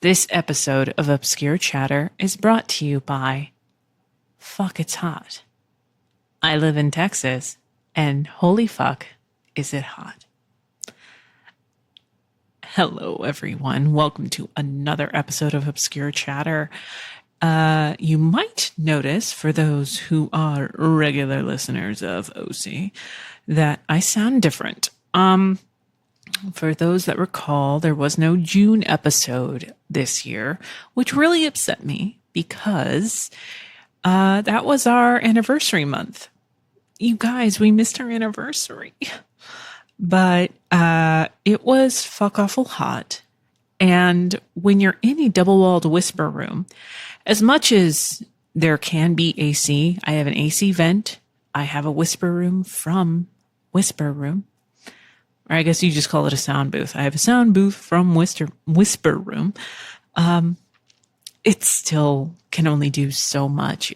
This episode of Obscure Chatter is brought to you by Fuck It's Hot. I live in Texas, and holy fuck, is it hot. Hello, everyone. Welcome to another episode of Obscure Chatter. You might notice, for those who are regular listeners of OC, that I sound different. For those that recall, there was no June episode this year, which really upset me because that was our anniversary month. You guys, we missed our anniversary. But it was fuck awful hot. And when you're in a double-walled whisper room, as much as there can be AC, I have an AC vent. I have a whisper room from Whisper Room. Or I guess you just call it a sound booth. I have a sound booth from Whisper Room. It still can only do so much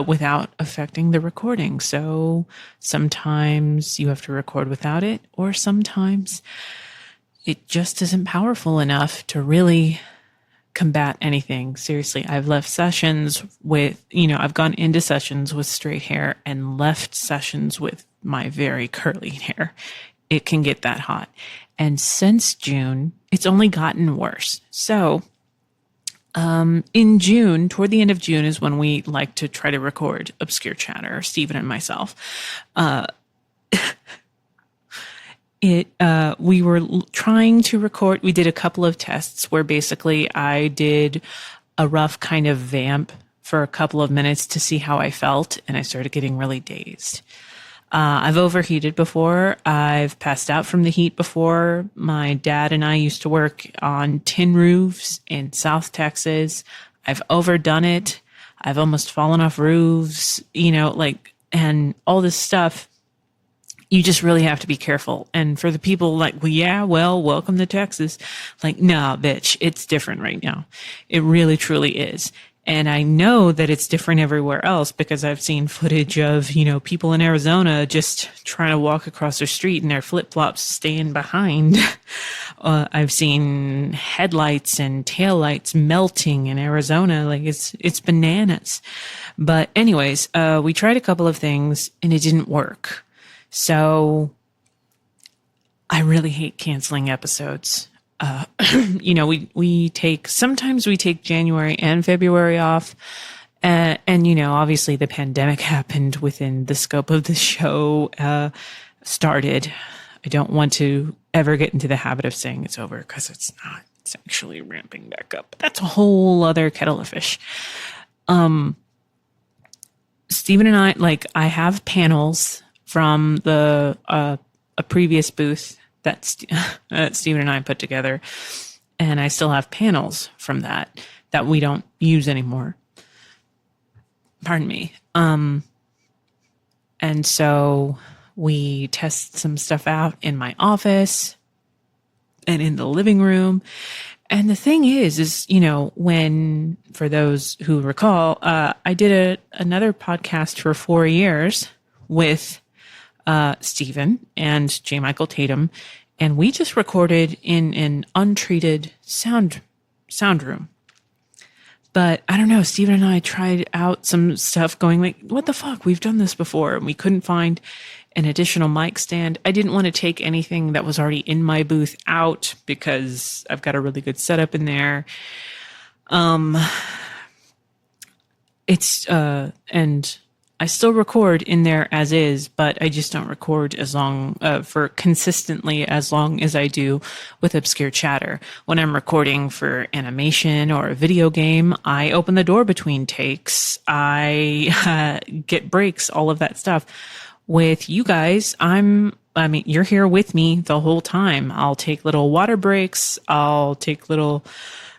without affecting the recording. So sometimes you have to record without it, or sometimes it just isn't powerful enough to really combat anything. Seriously, I've left sessions with, I've gone into sessions with straight hair and left sessions with my very curly hair. It can get that hot. And since June, it's only gotten worse. So, in June, toward the end of June is when we like to try to record Obscure Chatter, Stephen and myself. We were trying to record, we did a couple of tests where basically I did a rough kind of vamp for a couple of minutes to see how I felt, and I started getting really dazed. I've overheated before. I've passed out from the heat before. My dad and I used to work on tin roofs in South Texas. I've overdone it. I've almost fallen off roofs, and all this stuff. You just really have to be careful. And for the people welcome to Texas. Nah, bitch, it's different right now. It really, truly is. And I know that it's different everywhere else because I've seen footage of, people in Arizona just trying to walk across their street and their flip-flops staying behind. I've seen headlights and taillights melting in Arizona. It's bananas. But anyways, we tried a couple of things and it didn't work. So I really hate canceling episodes. Sometimes we take January and February off. And obviously the pandemic happened within the scope of the show, started. I don't want to ever get into the habit of saying it's over because it's not. It's actually ramping back up. But that's a whole other kettle of fish. Stephen and I have panels from a previous booth that Stephen and I put together. And I still have panels from that we don't use anymore. Pardon me. And so we test some stuff out in my office and in the living room. And the thing is, when, for those who recall, I did another podcast for 4 years with Stephen and J. Michael Tatum, and we just recorded in an untreated sound room. But I don't know, Stephen and I tried out some stuff going what the fuck? We've done this before, and we couldn't find an additional mic stand. I didn't want to take anything that was already in my booth out because I've got a really good setup in there. And I still record in there as is, but I just don't record as long, for consistently as long as I do with Obscure Chatter. When I'm recording for animation or a video game, I open the door between takes. I get breaks, all of that stuff. With you guys, you're here with me the whole time. I'll take little water breaks. I'll take little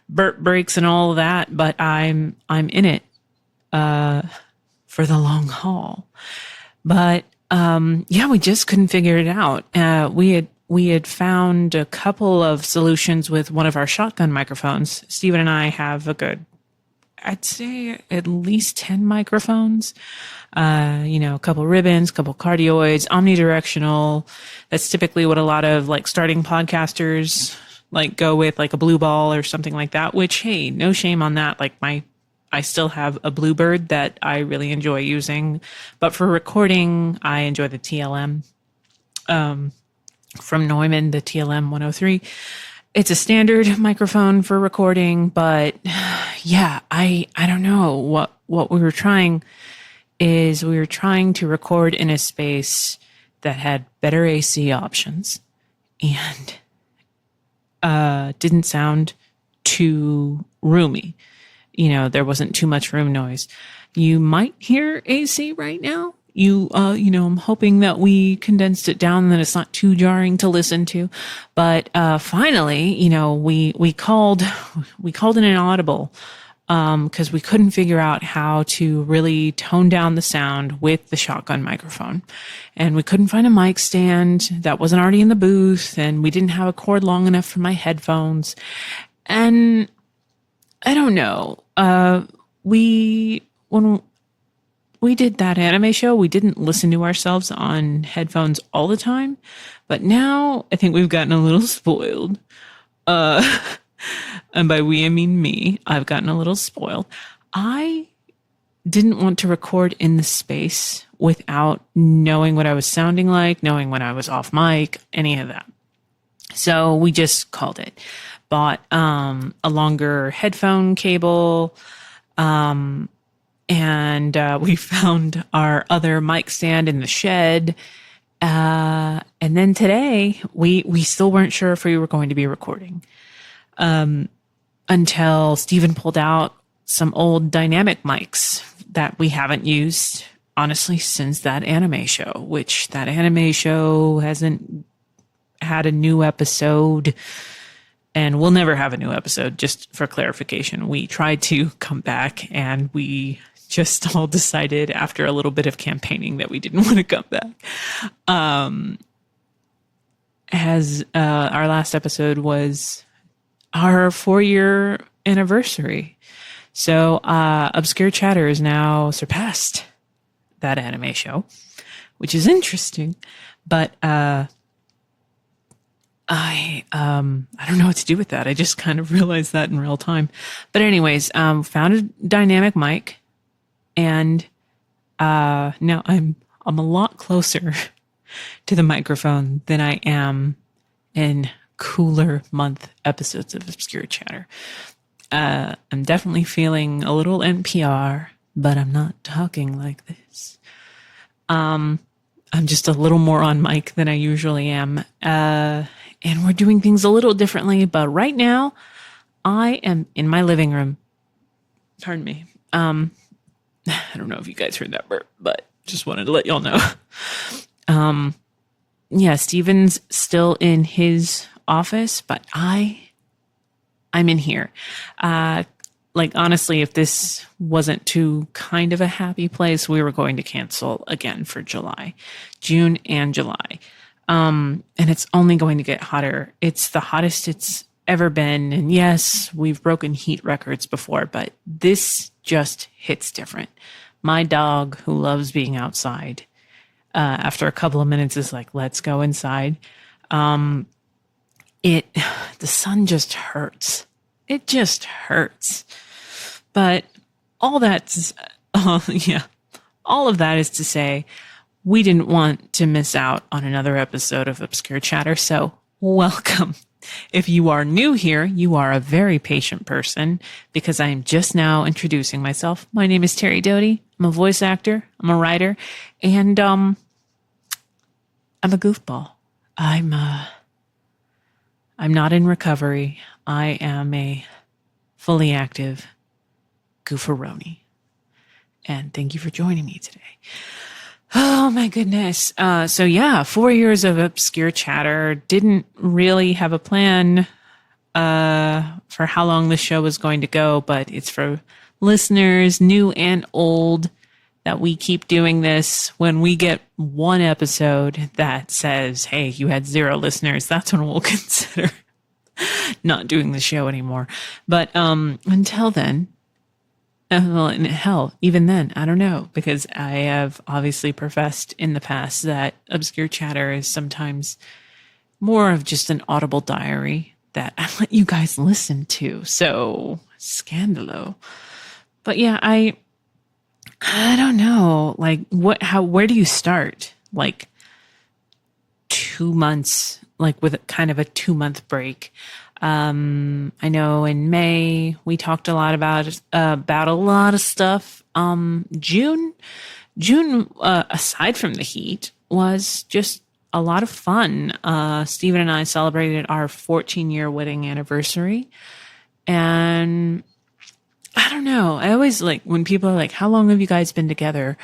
burp breaks and all of that, but I'm in it, for the long haul. But, we just couldn't figure it out. We had found a couple of solutions with one of our shotgun microphones. Stephen and I have a good, I'd say at least 10 microphones, a couple ribbons, a couple cardioids, omnidirectional. That's typically what a lot of starting podcasters like go with like a blue ball or something like that, which, hey, no shame on that. Like I still have a Bluebird that I really enjoy using, but for recording, I enjoy the TLM, from Neumann, the TLM 103. It's a standard microphone for recording, but yeah, I don't know what we were trying to record in a space that had better AC options and didn't sound too roomy. There wasn't too much room noise. You might hear AC right now. I'm hoping that we condensed it down and that it's not too jarring to listen to. But finally, we called in an audible because we couldn't figure out how to really tone down the sound with the shotgun microphone. And we couldn't find a mic stand that wasn't already in the booth, and we didn't have a cord long enough for my headphones. And I don't know. When we did that anime show, we didn't listen to ourselves on headphones all the time, but now I think we've gotten a little spoiled. And by we, I mean me. I've gotten a little spoiled. I didn't want to record in the space without knowing what I was sounding like, knowing when I was off mic, any of that. So we just called it. Bought a longer headphone cable, and we found our other mic stand in the shed. And then today, we still weren't sure if we were going to be recording until Stephen pulled out some old dynamic mics that we haven't used, honestly, since that anime show, which that anime show hasn't had a new episode. And we'll never have a new episode, just for clarification. We tried to come back and we just all decided after a little bit of campaigning that we didn't want to come back. Our last episode was our 4-year anniversary. So Obscure Chatter has now surpassed that anime show, which is interesting. But I don't know what to do with that. I just kind of realized that in real time. But anyways, found a dynamic mic, and now I'm a lot closer to the microphone than I am in cooler month episodes of Obscure Chatter. I'm definitely feeling a little NPR, but I'm not talking like this. I'm just a little more on mic than I usually am. And we're doing things a little differently, but right now I am in my living room. Pardon me. I don't know if you guys heard that burp, but just wanted to let y'all know. Yeah, Steven's still in his office, but I'm in here. Honestly, if this wasn't too kind of a happy place, we were going to cancel again for June and July. And it's only going to get hotter. It's the hottest it's ever been. And yes, we've broken heat records before, but this just hits different. My dog, who loves being outside, after a couple of minutes is like, let's go inside. The sun just hurts. It just hurts. But all of that is to say, we didn't want to miss out on another episode of Obscure Chatter, so welcome. If you are new here, you are a very patient person because I am just now introducing myself. My name is Terri Doty. I'm a voice actor. I'm a writer, and I'm a goofball. I'm not in recovery. I am a fully active goofaroni. And thank you for joining me today. Oh my goodness. 4 years of Obscure Chatter. Didn't really have a plan for how long the show was going to go, but it's for listeners, new and old, that we keep doing this. When we get one episode that says, hey, you had 0 listeners, that's when we'll consider not doing the show anymore. But until then, even then, I don't know, because I have obviously professed in the past that Obscure Chatter is sometimes more of just an audible diary that I let you guys listen to. So scandalo. But yeah, I don't know. Like where do you start? Like 2 months, like with kind of a 2-month break. I know in May we talked a lot about a lot of stuff. June, aside from the heat, was just a lot of fun. Stephen and I celebrated our 14-year wedding anniversary, and I don't know. I always like when people are like, "How long have you guys been together?"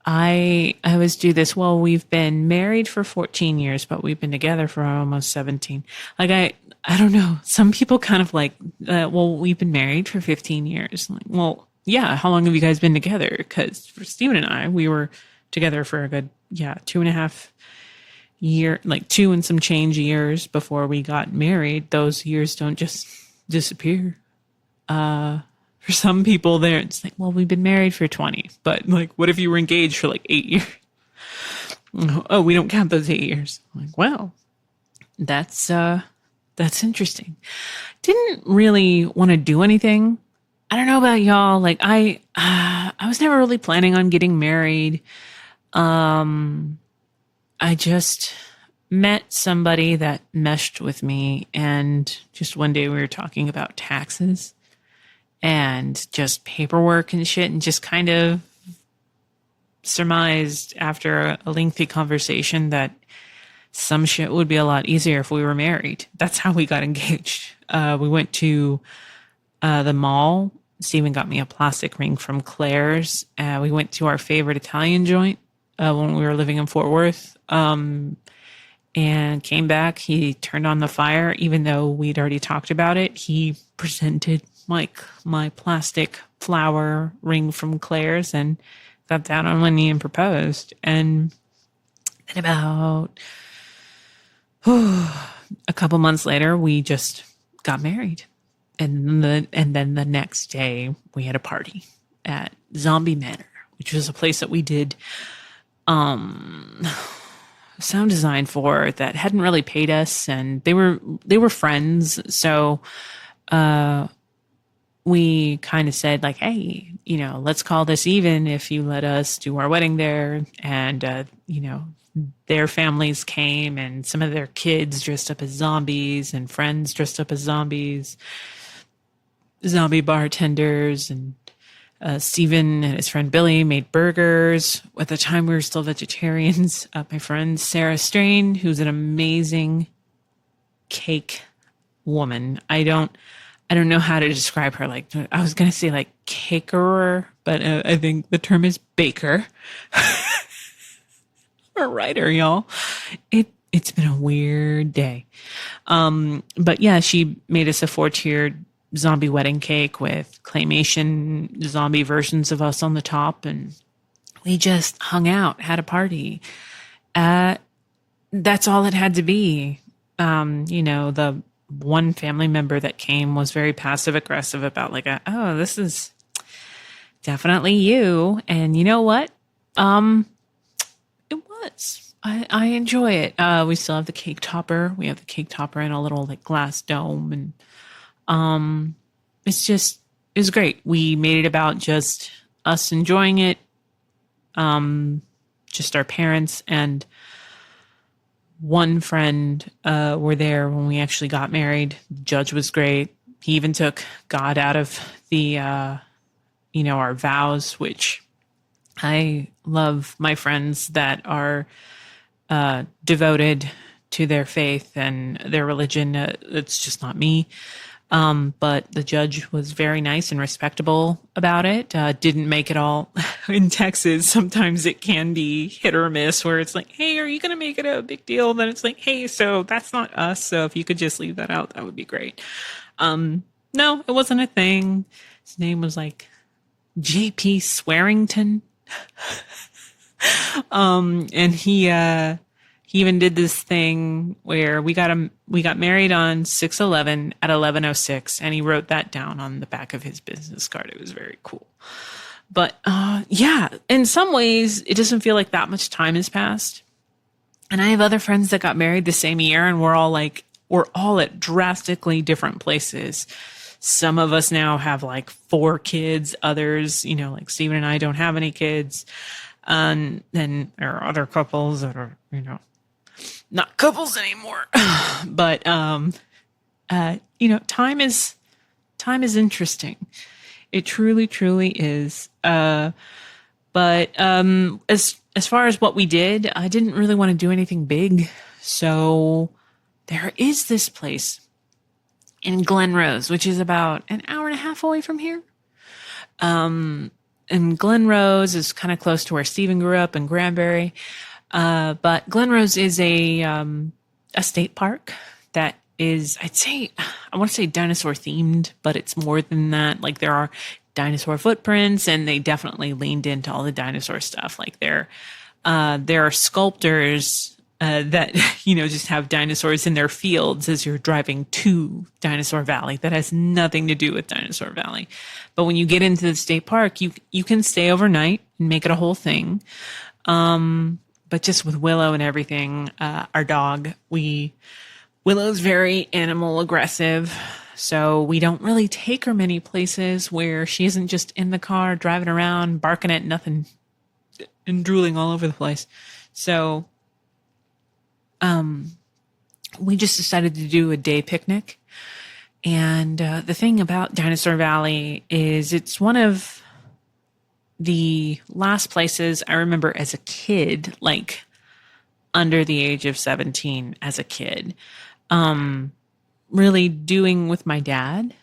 I always do this. Well, we've been married for 14 years, but we've been together for almost 17. Like, I don't know. Some people kind of like, well, we've been married for 15 years. Like, well, yeah. How long have you guys been together? Because for Stephen and I, we were together for a good, 2.5 year, like 2 and some change years before we got married. Those years don't just disappear. For some people there, it's like, well, we've been married for 20, but like, what if you were engaged for like 8 years? Oh, we don't count those 8 years. I'm like, well, that's interesting. Didn't really want to do anything. I don't know about y'all. Like I was never really planning on getting married. I just met somebody that meshed with me, and just one day we were talking about taxes and just paperwork and shit, and just kind of surmised after a lengthy conversation that some shit would be a lot easier if we were married. That's how we got engaged. We went to the mall. Stephen got me a plastic ring from Claire's. We went to our favorite Italian joint when we were living in Fort Worth, and came back. He turned on the fire, even though we'd already talked about it. He presented like my plastic flower ring from Claire's and got down on one knee and proposed. And then about a couple months later, we just got married. And then the next day we had a party at Zombie Manor, which was a place that we did sound design for that hadn't really paid us, and they were friends. So we kind of said like, hey, let's call this even if you let us do our wedding there. And, their families came, and some of their kids dressed up as zombies, and friends dressed up as zombies, zombie bartenders. And Stephen and his friend Billy made burgers. At the time, we were still vegetarians. My friend Sarah Strain, who's an amazing cake woman. I don't know how to describe her. Like, I was going to say like cakerer, but I think the term is baker. Or writer, y'all. It's been a weird day. But yeah, she made us a 4-tiered zombie wedding cake with claymation zombie versions of us on the top. And we just hung out, had a party. That's all it had to be. The one family member that came was very passive aggressive about like, oh, this is definitely you. And you know what? It was. I enjoy it. We still have the cake topper. We have the cake topper in a little like glass dome, and it was great. We made it about just us enjoying it. Just our parents and one friend were there when we actually got married. The judge was great. He even took God out of the, our vows, which I love my friends that are devoted to their faith and their religion. It's just not me. But the judge was very nice and respectable about it. Didn't make it all in Texas. Sometimes it can be hit or miss where it's like, hey, are you going to make it a big deal? Then it's like, hey, so that's not us. So if you could just leave that out, that would be great. No, it wasn't a thing. His name was like JP Swearington. And he even did this thing where we got married on 6/11 at 11:06, and he wrote that down on the back of his business card. It was very cool. But yeah, in some ways, it doesn't feel like that much time has passed. And I have other friends that got married the same year, and we're we're all at drastically different places. Some of us now have like 4 kids. Others, like Stephen and I don't have any kids. And then there are other couples that are, not couples anymore. But, time is interesting. It truly, truly is. But as far as what we did, I didn't really want to do anything big. So there is this place in Glen Rose, which is about an hour and a half away from here. And Glen Rose is kind of close to where Stephen grew up in Granbury. But Glen Rose is a state park that is, I want to say dinosaur themed, but it's more than that. Like there are dinosaur footprints, and they definitely leaned into all the dinosaur stuff. Like there are sculptors that just have dinosaurs in their fields as you're driving to Dinosaur Valley. That has nothing to do with Dinosaur Valley. But when you get into the state park, you can stay overnight and make it a whole thing. But just with Willow and everything, our dog, Willow's very animal aggressive. So we don't really take her many places where she isn't just in the car driving around, barking at nothing and drooling all over the place. So, we just decided to do a day picnic. And, the thing about Dinosaur Valley is it's one of the last places I remember as a kid, like under the age of 17 as a kid, really doing with my dad,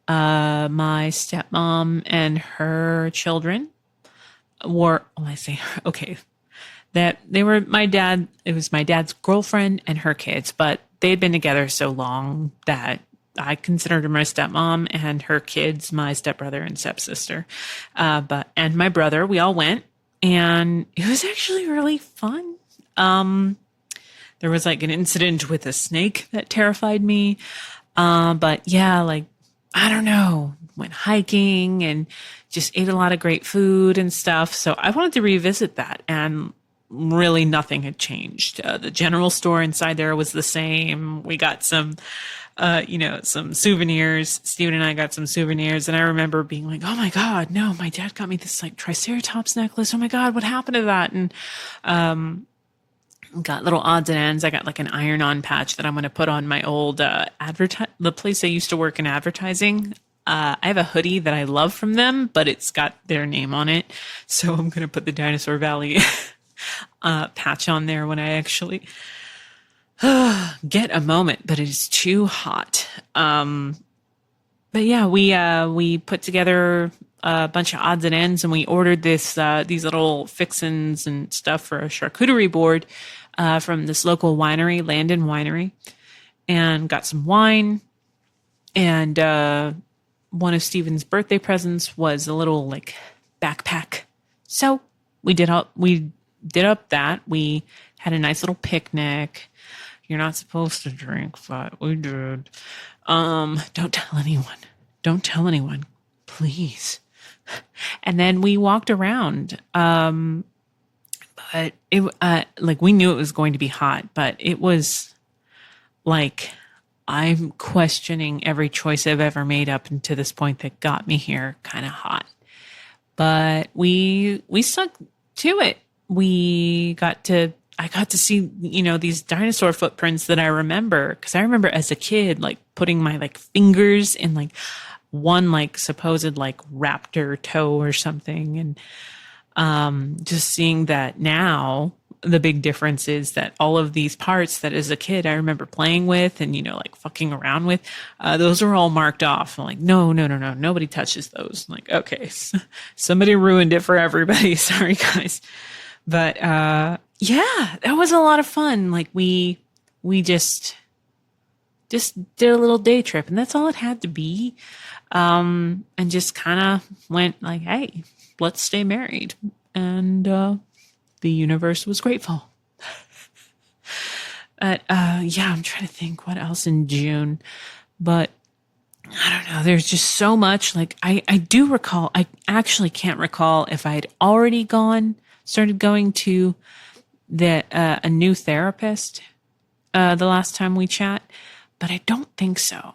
my stepmom and her children were, that they were my dad. It was my dad's girlfriend and her kids, but they had been together so long that I considered her my stepmom, and her kids my stepbrother and stepsister. And my brother, we all went, and it was actually really fun. There was like an incident with a snake that terrified me. But yeah, like, I don't know, went hiking and just ate a lot of great food and stuff. So I wanted to revisit that, and really nothing had changed. The general store inside there was the same. We got some souvenirs. Steven and I got some souvenirs, and I remember being like, oh my God, no, my dad got me this like Triceratops necklace. Oh my God, what happened to that? And, got little odds and ends. I got like an iron-on patch that I'm going to put on my old, the place I used to work in advertising. I have a hoodie that I love from them, but it's got their name on it. So I'm going to put the Dinosaur Valley, patch on there when I actually, get a moment, but it is too hot. But yeah, we put together a bunch of odds and ends, and we ordered these little fixins and stuff for a charcuterie board, from this local winery, Landon Winery, and got some wine. And, one of Stephen's birthday presents was a little like backpack. So we did up that. We had a nice little picnic. You're not supposed to drink, but we did. Don't tell anyone. Don't tell anyone, please. And then we walked around. But it, like we knew it was going to be hot, but it was like, I'm questioning every choice I've ever made up until this point that got me here kind of hot. But we stuck to it. I got to see, these dinosaur footprints that I remember. Cause I remember as a kid, like putting my like fingers in like one, like supposed like raptor toe or something. And, just seeing that now, the big difference is that all of these parts that as a kid I remember playing with and, like fucking around with, those are all marked off. I'm like, no, nobody touches those. I'm like, okay, somebody ruined it for everybody. Sorry, guys. But, yeah, that was a lot of fun. Like we just did a little day trip, and that's all it had to be. And just kind of went like, hey, let's stay married. And, the universe was grateful. But, yeah, I'm trying to think what else in June, but I don't know. There's just so much. Like I do recall, I actually can't recall if I had already started going to a new therapist, the last time we chat, but I don't think so.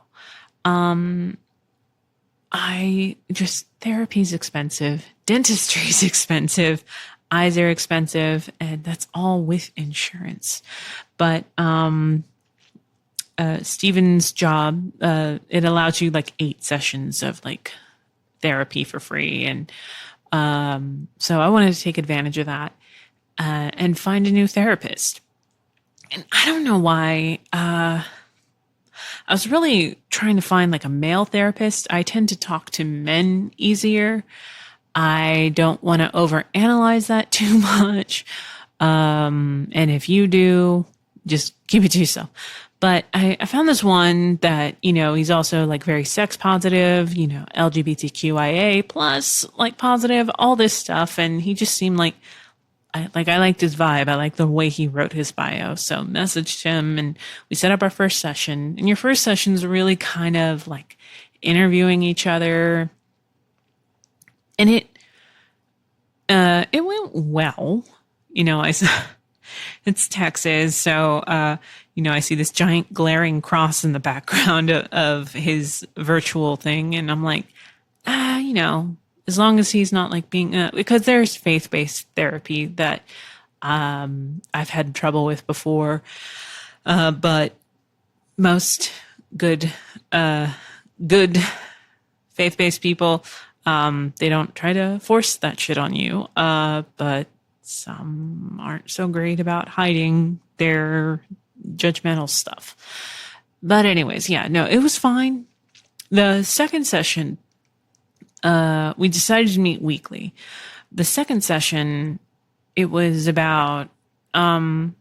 Therapy's expensive. Dentistry's expensive. Eyes are expensive, and that's all with insurance. But, Stephen's job, it allows you like 8 sessions of like therapy for free. And, so I wanted to take advantage of that, and find a new therapist. And I don't know why, I was really trying to find like a male therapist. I tend to talk to men easier. I don't want to overanalyze that too much. And if you do, just keep it to yourself. But I found this one that, he's also like very sex positive, LGBTQIA plus like positive, all this stuff. And he just seemed like, I liked his vibe. I liked the way he wrote his bio. So messaged him and we set up our first session. And your first session is really kind of like interviewing each other. And it went well. It's Texas. So, I see this giant glaring cross in the background of his virtual thing. And I'm like, as long as he's not like being, because there's faith-based therapy that, I've had trouble with before. But most good faith-based people, they don't try to force that shit on you. But some aren't so great about hiding their judgmental stuff. But anyways, it was fine. The second session, we decided to meet weekly. The second session, it was about halfway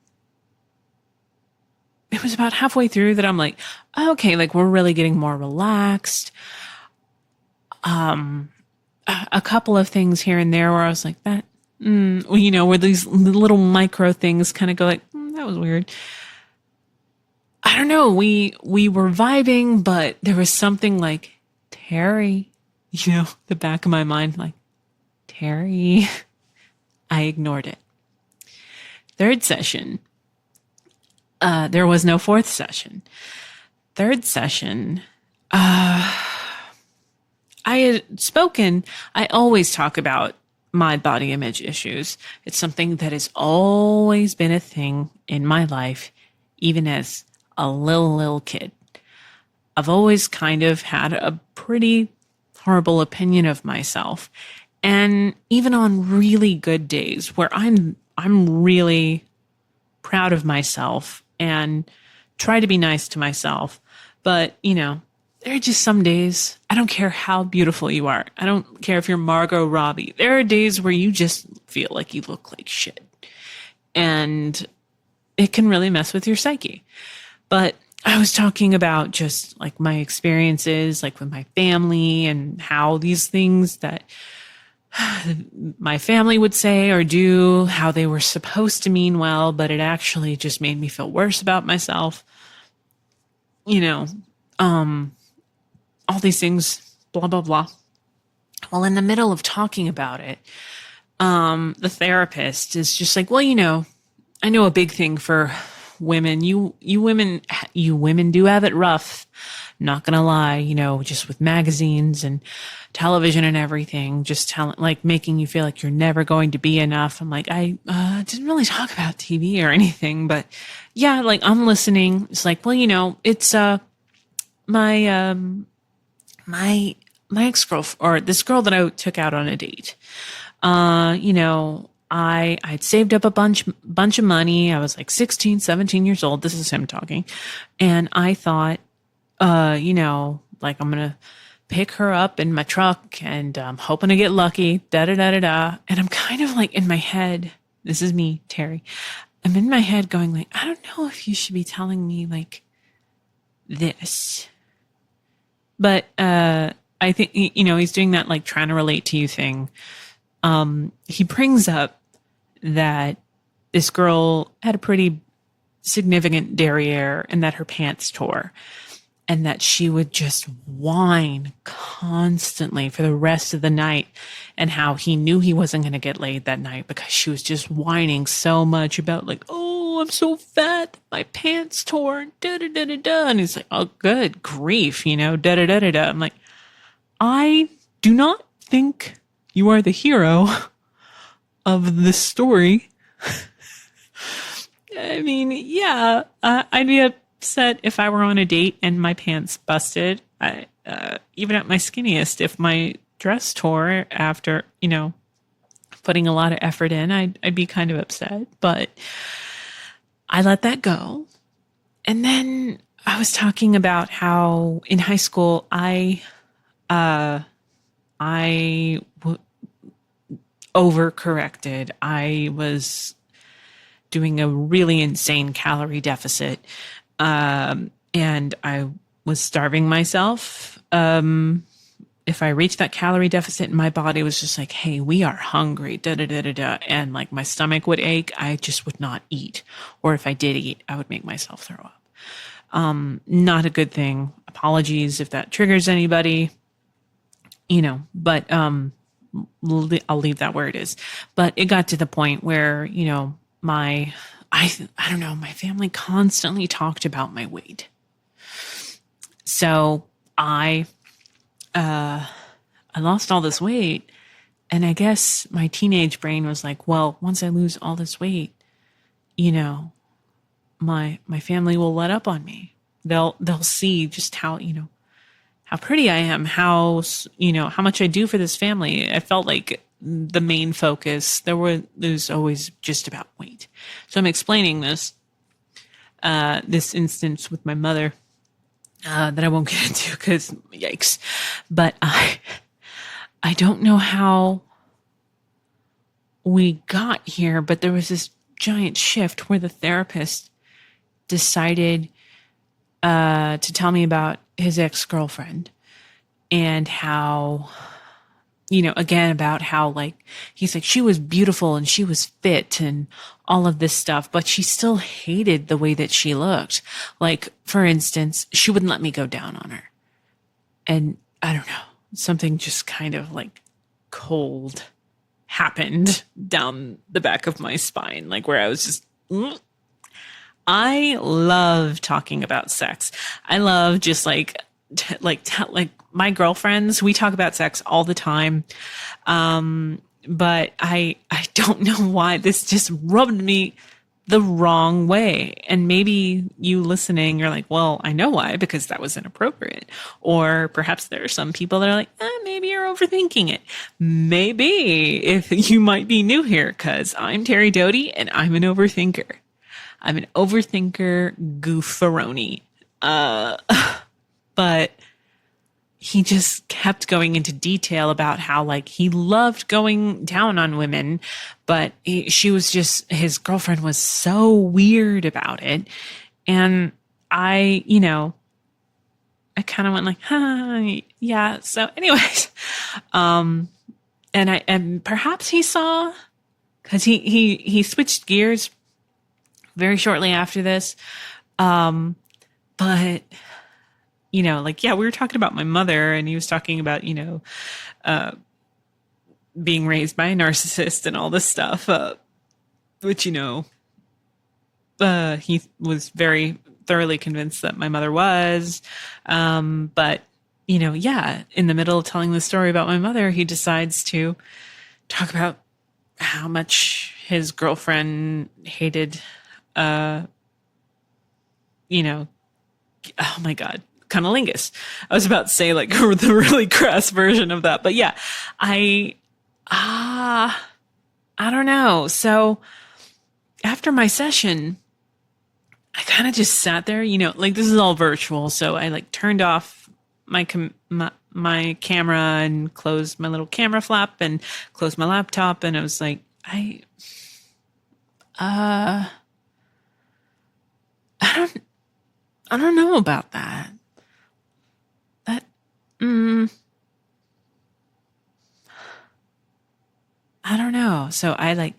through that I'm like, okay, like we're really getting more relaxed. A couple of things here and there where I was like that, where these little micro things kind of go like, that was weird. I don't know. We were vibing, but there was something like Terri, the back of my mind, like Terri. I ignored it. Third session. There was no fourth session. Third session. I had spoken. I always talk about my body image issues. It's something that has always been a thing in my life, even as a little kid. I've always kind of had a pretty horrible opinion of myself. And even on really good days where I'm really proud of myself and try to be nice to myself. But, there are just some days, I don't care how beautiful you are. I don't care if you're Margot Robbie. There are days where you just feel like you look like shit. And it can really mess with your psyche. But I was talking about just like my experiences, like with my family and how these things that my family would say or do, how they were supposed to mean well, but it actually just made me feel worse about myself. All these things, blah, blah, blah. Well, in the middle of talking about it, the therapist is just like, well, I know a big thing for women. You women do have it rough. Not gonna lie, just with magazines and television and everything, just making you feel like you're never going to be enough. I'm like, I didn't really talk about TV or anything, but yeah, like I'm listening. It's like, well, it's my ex-girlfriend, or this girl that I took out on a date. I'd saved up a bunch of money. I was like 16, 17 years old. This is him talking. And I thought, like I'm going to pick her up in my truck and I'm hoping to get lucky, da-da-da-da-da. And I'm kind of like in my head, this is me, Terri. I'm in my head going like, I don't know if you should be telling me like this. But, I think, he's doing that, like trying to relate to you thing. He brings up that this girl had a pretty significant derriere and that her pants tore and that she would just whine constantly for the rest of the night, and how he knew he wasn't going to get laid that night because she was just whining so much about like, oh, I'm so fat. My pants torn. Da da da da da. And he's like, oh, good grief, da da da da da. I'm like, I do not think you are the hero of this story. I mean, yeah, I'd be upset if I were on a date and my pants busted. Even at my skinniest, if my dress tore after, putting a lot of effort in, I'd be kind of upset. But I let that go. And then I was talking about how in high school I overcorrected. I was doing a really insane calorie deficit. And I was starving myself. If I reached that calorie deficit, my body was just like, hey, we are hungry, da da da da da. And like my stomach would ache. I just would not eat. Or if I did eat, I would make myself throw up. Not a good thing. Apologies if that triggers anybody, but I'll leave that where it is. But it got to the point where, I don't know, my family constantly talked about my weight. So I lost all this weight, and I guess my teenage brain was like, well, once I lose all this weight, my family will let up on me. They'll see just how pretty I am, how much I do for this family. I felt like the main focus, there's always just about weight. So I'm explaining this instance with my mother, that I won't get into because yikes. But I don't know how we got here, but there was this giant shift where the therapist decided to tell me about his ex-girlfriend and how, again, about how he's like, she was beautiful and she was fit and all of this stuff, but she still hated the way that she looked. Like, for instance, she wouldn't let me go down on her. And I don't know, something just kind of cold happened down the back of my spine, where I was just, I love talking about sex. I love just my girlfriends, we talk about sex all the time. But I don't know why this just rubbed me the wrong way. And maybe you listening, you're like, well, I know why, because that was inappropriate. Or perhaps there are some people that are like, maybe you're overthinking it. Maybe if you might be new here, because I'm Terri Doty and I'm an overthinker. I'm an overthinker goofaroni. But he just kept going into detail about how he loved going down on women, but his girlfriend was so weird about it. And I kind of went yeah. So anyways, and perhaps he saw, cause he switched gears very shortly after this. But yeah, we were talking about my mother and he was talking about, being raised by a narcissist and all this stuff, which, he was very thoroughly convinced that my mother was. But, yeah, in the middle of telling the story about my mother, he decides to talk about how much his girlfriend hated, oh my God, cunnilingus. I was about to say the really crass version of that, but yeah, I don't know. So after my session, I kind of just sat there, this is all virtual. So I turned off my camera and closed my little camera flap and closed my laptop. And I was like, I don't know about that. I don't know. So I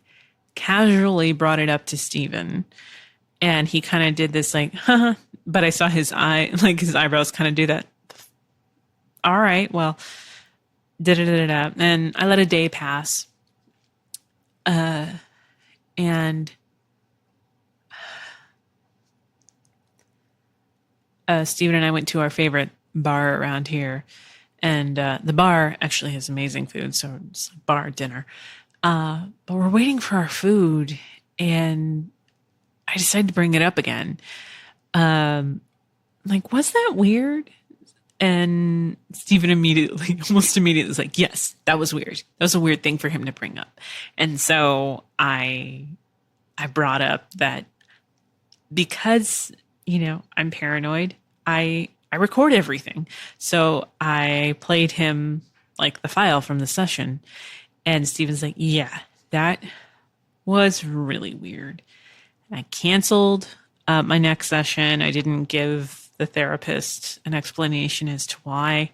casually brought it up to Stephen and he kind of did this but I saw his his eyebrows kind of do that. All right, well, da-da-da-da-da. And I let a day pass. And Stephen and I went to our favorite bar around here, and the bar actually has amazing food, so it's like bar dinner. But we're waiting for our food, and I decided to bring it up again. Like, was that weird? And Stephen almost immediately was like, yes, that was weird. That was a weird thing for him to bring up. And so I brought up that because, I'm paranoid, I record everything. So I played him like the file from the session, and Stephen's like, yeah, that was really weird. I canceled my next session. I didn't give the therapist an explanation as to why.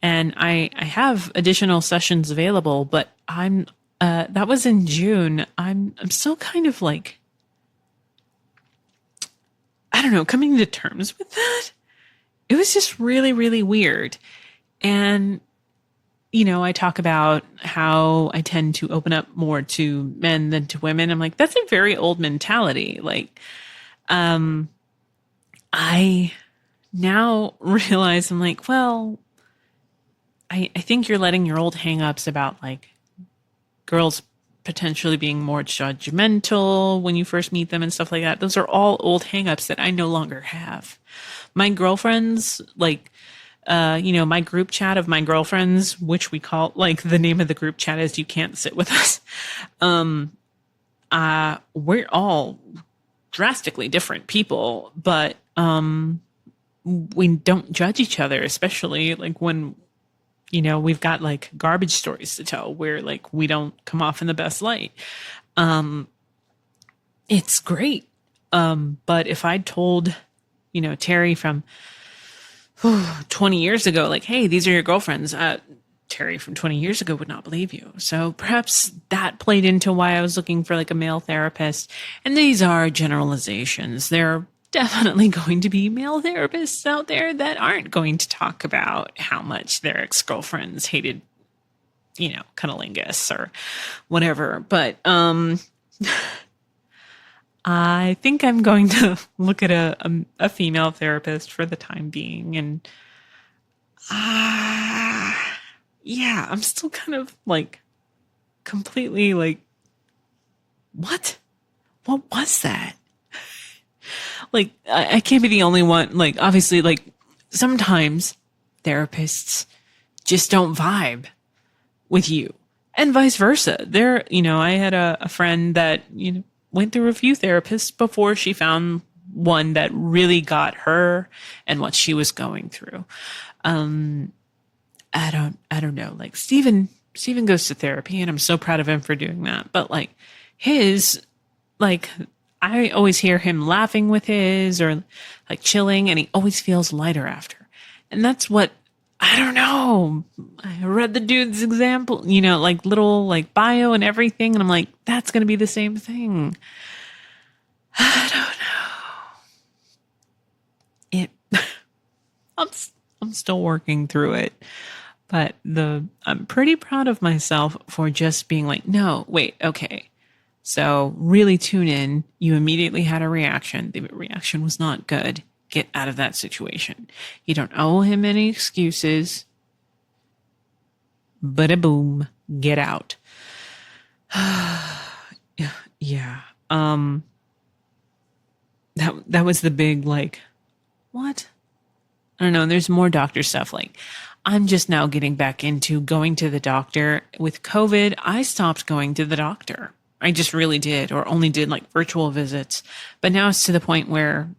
And I have additional sessions available, but that was in June. I'm still kind of like, I don't know, coming to terms with that. It was just really, really weird. And, I talk about how I tend to open up more to men than to women. I'm like, that's a very old mentality. Like, I now realize I'm like, well, I think you're letting your old hangups about like girls potentially being more judgmental when you first meet them and stuff like that. Those are all old hangups that I no longer have. My girlfriends, like, my group chat of my girlfriends, which we call, like, the name of the group chat is You Can't Sit With Us. We're all drastically different people, but we don't judge each other, especially like when, we've got like garbage stories to tell where like we don't come off in the best light. It's great. But if I'd told, Terri from 20 years ago, like, hey, these are your girlfriends, Terri from 20 years ago would not believe you. So perhaps that played into why I was looking for like a male therapist. And these are generalizations. There are definitely going to be male therapists out there that aren't going to talk about how much their ex-girlfriends hated, cunnilingus or whatever. But I think I'm going to look at a female therapist for the time being. And yeah, I'm still kind of like completely like, what was that? Like, I can't be the only one. Like, obviously, like sometimes therapists just don't vibe with you and vice versa. I had a friend that, went through a few therapists before she found one that really got her and what she was going through. I don't know. Like Stephen goes to therapy and I'm so proud of him for doing that. But like I always hear him laughing with his or like chilling, and he always feels lighter after. And that's what, I don't know. I read the dude's example, like little like bio and everything. And I'm like, that's going to be the same thing. I don't know. I'm still working through it, but I'm pretty proud of myself for just being like, no, wait, okay. So really tune in. You immediately had a reaction. The reaction was not good. Get out of that situation. You don't owe him any excuses. Bada boom. Get out. Yeah. That was the big, like, what? I don't know. There's more doctor stuff. Like, I'm just now getting back into going to the doctor. With COVID, I stopped going to the doctor. I just really did, or only did like virtual visits. But now it's to the point where,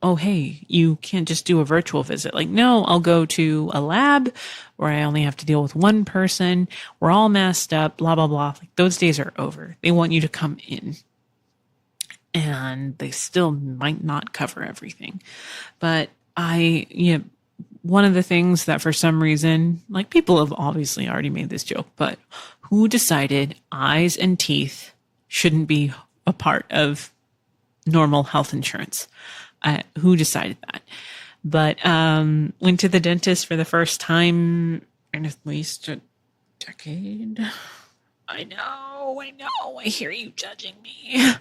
oh, hey, you can't just do a virtual visit. Like, no, I'll go to a lab where I only have to deal with one person. We're all masked up, blah, blah, blah. Like, those days are over. They want you to come in. And they still might not cover everything. But one of the things that for some reason, like people have obviously already made this joke, but who decided eyes and teeth shouldn't be a part of normal health insurance? Who decided that? But went to the dentist for the first time in at least a decade. I know. I hear you judging me.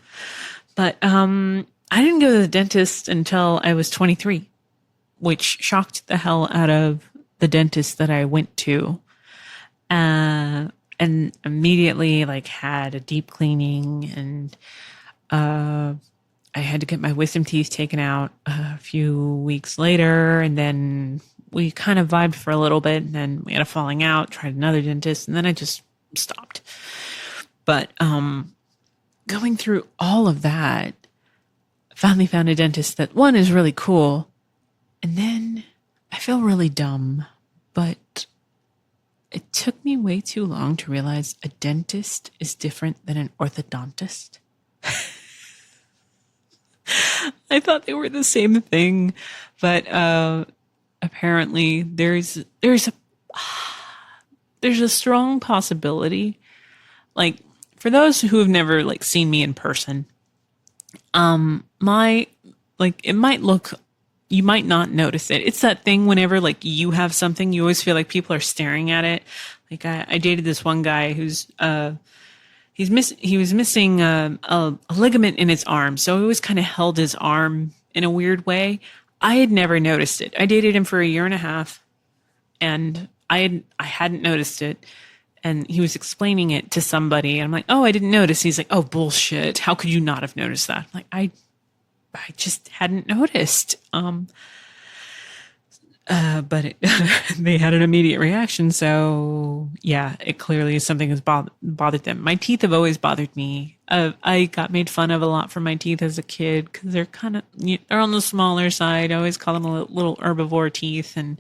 But I didn't go to the dentist until I was 23. which shocked the hell out of the dentist that I went to. And immediately like had a deep cleaning, and I had to get my wisdom teeth taken out a few weeks later, and then we kind of vibed for a little bit, and then we had a falling out, tried another dentist, and then I just stopped. But going through all of that, I finally found a dentist that, one, is really cool, and then I feel really dumb, but it took me way too long to realize a dentist is different than an orthodontist. I thought they were the same thing, but apparently there's a strong possibility. Like, for those who have never like seen me in person, it might look, you might not notice it. It's that thing whenever like you have something, you always feel like people are staring at it. Like I dated this one guy who's he was missing a ligament in his arm, so he always kind of held his arm in a weird way. I had never noticed it. I dated him for a year and a half, and I hadn't noticed it. And he was explaining it to somebody, and I'm like, "Oh, I didn't notice." He's like, "Oh, bullshit! How could you not have noticed that?" I'm like, I just hadn't noticed. But they had an immediate reaction. So yeah, it clearly is something that's bothered them. My teeth have always bothered me. I got made fun of a lot for my teeth as a kid because they're they're on the smaller side. I always call them little herbivore teeth. And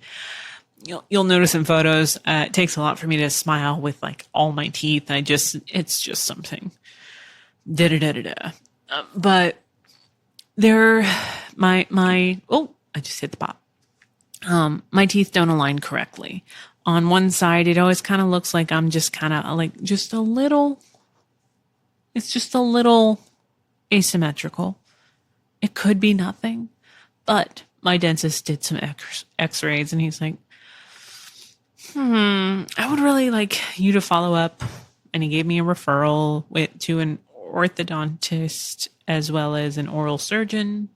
you'll notice in photos, it takes a lot for me to smile with like all my teeth. It's just something. But I just hit the pop. My teeth don't align correctly. On one side, it always kind of looks like I'm just kind of like it's just a little asymmetrical. It could be nothing, but my dentist did some x-rays, and he's like, I would really like you to follow up. And he gave me a referral to an orthodontist as well as an oral surgeon.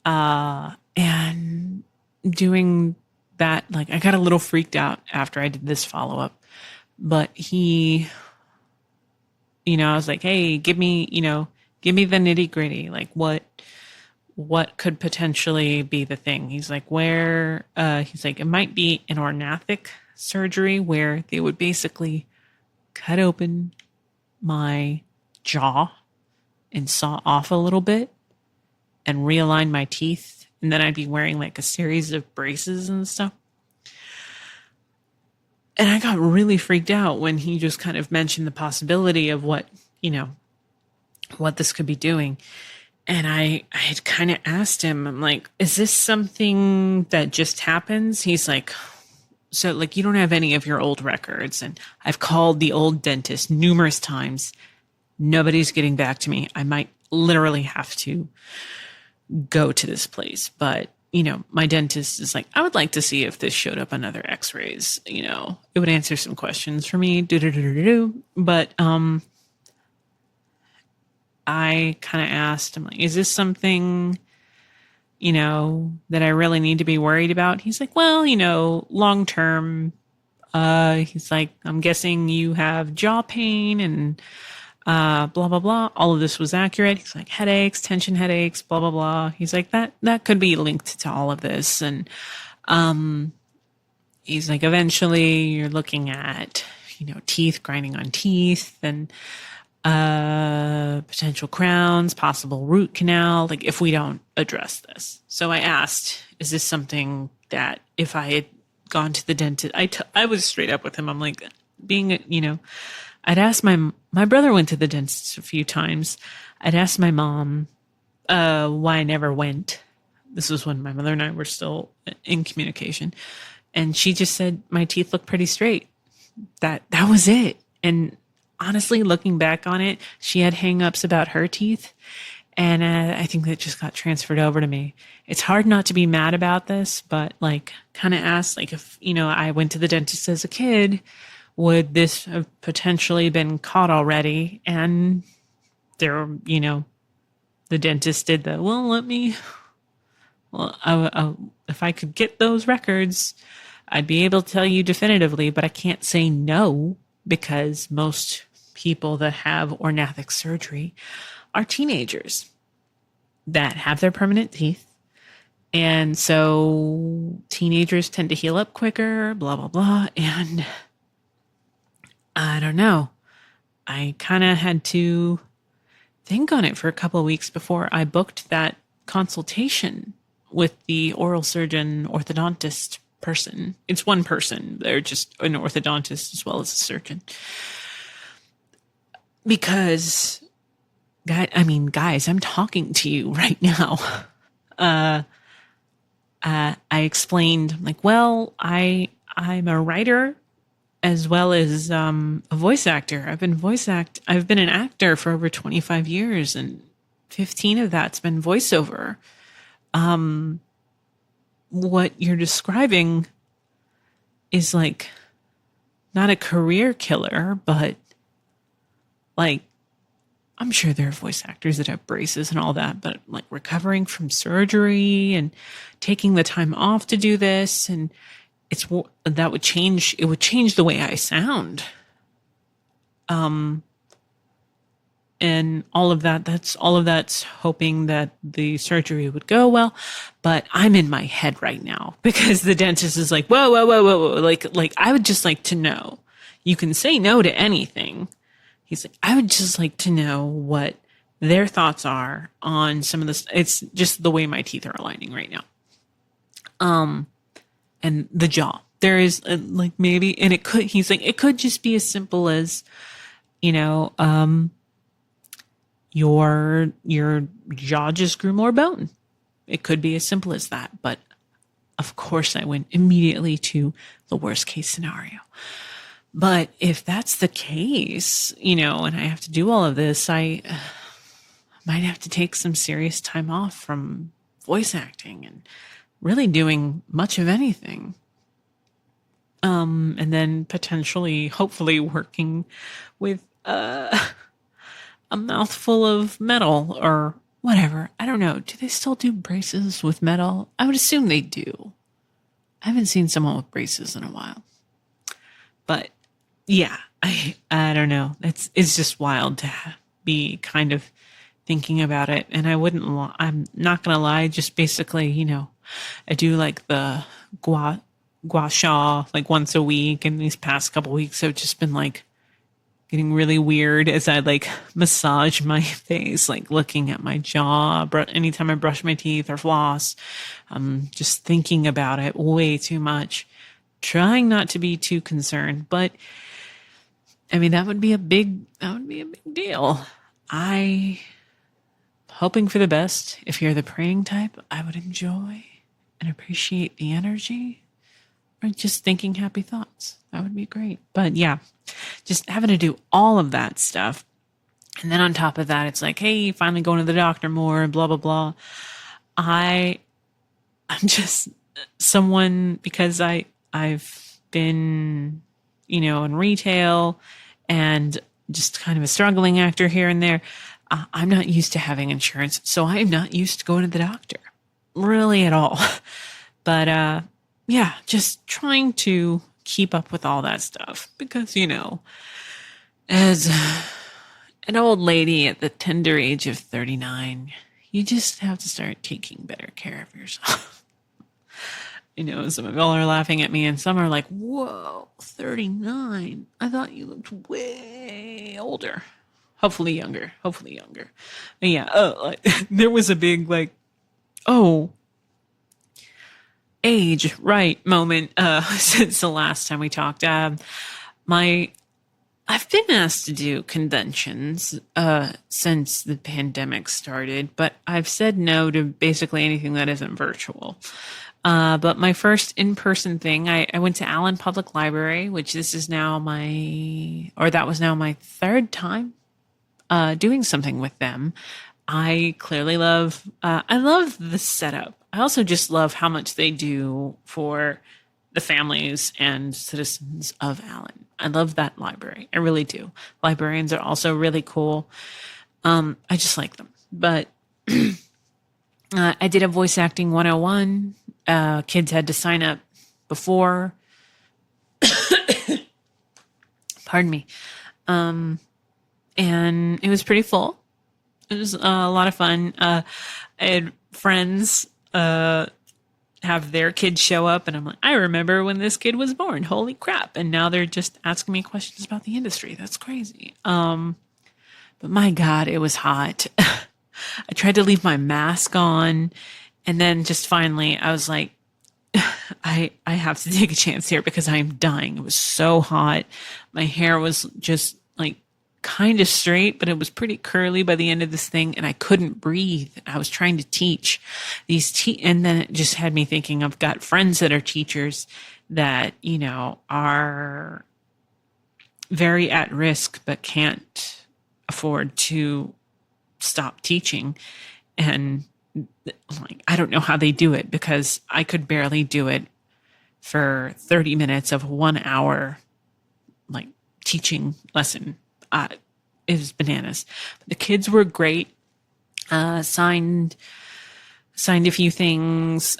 And doing that, like, I got a little freaked out after I did this follow-up, but I was like, hey, give me the nitty gritty. Like what could potentially be the thing? He's like, he's like, it might be an ornathic surgery where they would basically cut open my jaw and saw off a little bit and realign my teeth. And then I'd be wearing like a series of braces and stuff. And I got really freaked out when he just kind of mentioned the possibility of what this could be doing. And I had kind of asked him, I'm like, is this something that just happens? He's like, so like, you don't have any of your old records. And I've called the old dentist numerous times. Nobody's getting back to me. I might literally have to go to this place. But, my dentist is like, I would like to see if this showed up on other x-rays. It would answer some questions for me. But I kind of asked him, like, is this something, that I really need to be worried about? He's like, well, long term, he's like, I'm guessing you have jaw pain and blah, blah, blah. All of this was accurate. He's like, headaches, tension headaches, blah, blah, blah. He's like, that could be linked to all of this. And he's like, eventually you're looking at, teeth grinding on teeth and potential crowns, possible root canal, like if we don't address this. So I asked, is this something that if I had gone to the dentist, I was straight up with him. I'm like, I'd asked my brother went to the dentist a few times. I'd asked my mom why I never went. This was when my mother and I were still in communication. And she just said, my teeth look pretty straight. That was it. And honestly, looking back on it, she had hang-ups about her teeth. And I think that just got transferred over to me. It's hard not to be mad about this, but like kind of asked, like if, I went to the dentist as a kid, would this have potentially been caught already? And there, the dentist did let me Well, if I could get those records, I'd be able to tell you definitively, but I can't say no because most people that have ornathic surgery are teenagers that have their permanent teeth. And so teenagers tend to heal up quicker, blah, blah, blah. And I don't know. I kind of had to think on it for a couple of weeks before I booked that consultation with the oral surgeon orthodontist person. It's one person. They're just an orthodontist as well as a surgeon. Because, guys, I'm talking to you right now. I explained, like, well, I'm a writer as well as a voice actor. I've been an actor for over 25 years, and 15 of that's been voiceover. What you're describing is like not a career killer, but like, I'm sure there are voice actors that have braces and all that, but like recovering from surgery and taking the time off to do this, and it would change the way I sound. And all of that's hoping that the surgery would go well. But I'm in my head right now because the dentist is like, whoa, whoa, whoa, whoa, whoa. Like I would just like to know. You can say no to anything. He's like, I would just like to know what their thoughts are on some of this. It's just the way my teeth are aligning right now. And the jaw. There is like maybe, and he's like, it could just be as simple as, your jaw just grew more bone. It could be as simple as that. But of course I went immediately to the worst case scenario. But if that's the case, and I have to do all of this, I might have to take some serious time off from voice acting and really doing much of anything. And then potentially, hopefully working with a mouthful of metal or whatever. I don't know. Do they still do braces with metal? I would assume they do. I haven't seen someone with braces in a while. But yeah, I don't know. It's just wild to be kind of thinking about it. And I'm not going to lie, just basically, I do like the gua sha like once a week. And these past couple weeks have just been like getting really weird as I like massage my face, like looking at my jaw anytime I brush my teeth or floss. Just thinking about it way too much, trying not to be too concerned, but that would be a big deal. I hoping for the best. If you're the praying type, I would enjoy and appreciate the energy, or just thinking happy thoughts. That would be great. But yeah, just having to do all of that stuff. And then on top of that, it's like, hey, finally going to the doctor more, blah, blah, blah. I'm just someone, because I've been, in retail and just kind of a struggling actor here and there. I'm not used to having insurance, so I'm not used to going to the doctor really at all. But, yeah, just trying to keep up with all that stuff because, as an old lady at the tender age of 39, you just have to start taking better care of yourself. Some of y'all are laughing at me and some are like, whoa, 39. I thought you looked way older. Hopefully younger. But yeah, there was a big age, right, moment since the last time we talked. I've been asked to do conventions since the pandemic started, but I've said no to basically anything that isn't virtual. But my first in-person thing, I went to Allen Public Library, which that was now my third time doing something with them. I clearly I love the setup. I also just love how much they do for the families and citizens of Allen. I love that library. I really do. Librarians are also really cool. I just like them. But I did a voice acting 101. Kids had to sign up before. Pardon me. And it was pretty full. It was a lot of fun. I had friends have their kids show up, and I'm like, I remember when this kid was born. Holy crap. And now they're just asking me questions about the industry. That's crazy. But my God, it was hot. I tried to leave my mask on, and then just finally I was like, I have to take a chance here because I am dying. It was so hot. My hair was just like kind of straight, but it was pretty curly by the end of this thing, and I couldn't breathe. I was trying to teach and then it just had me thinking, I've got friends that are teachers that, you know, are very at risk, but can't afford to stop teaching. And like, I don't know how they do it, because I could barely do it for 30 minutes of 1 hour, like teaching lesson. It was bananas. But the kids were great. Signed a few things.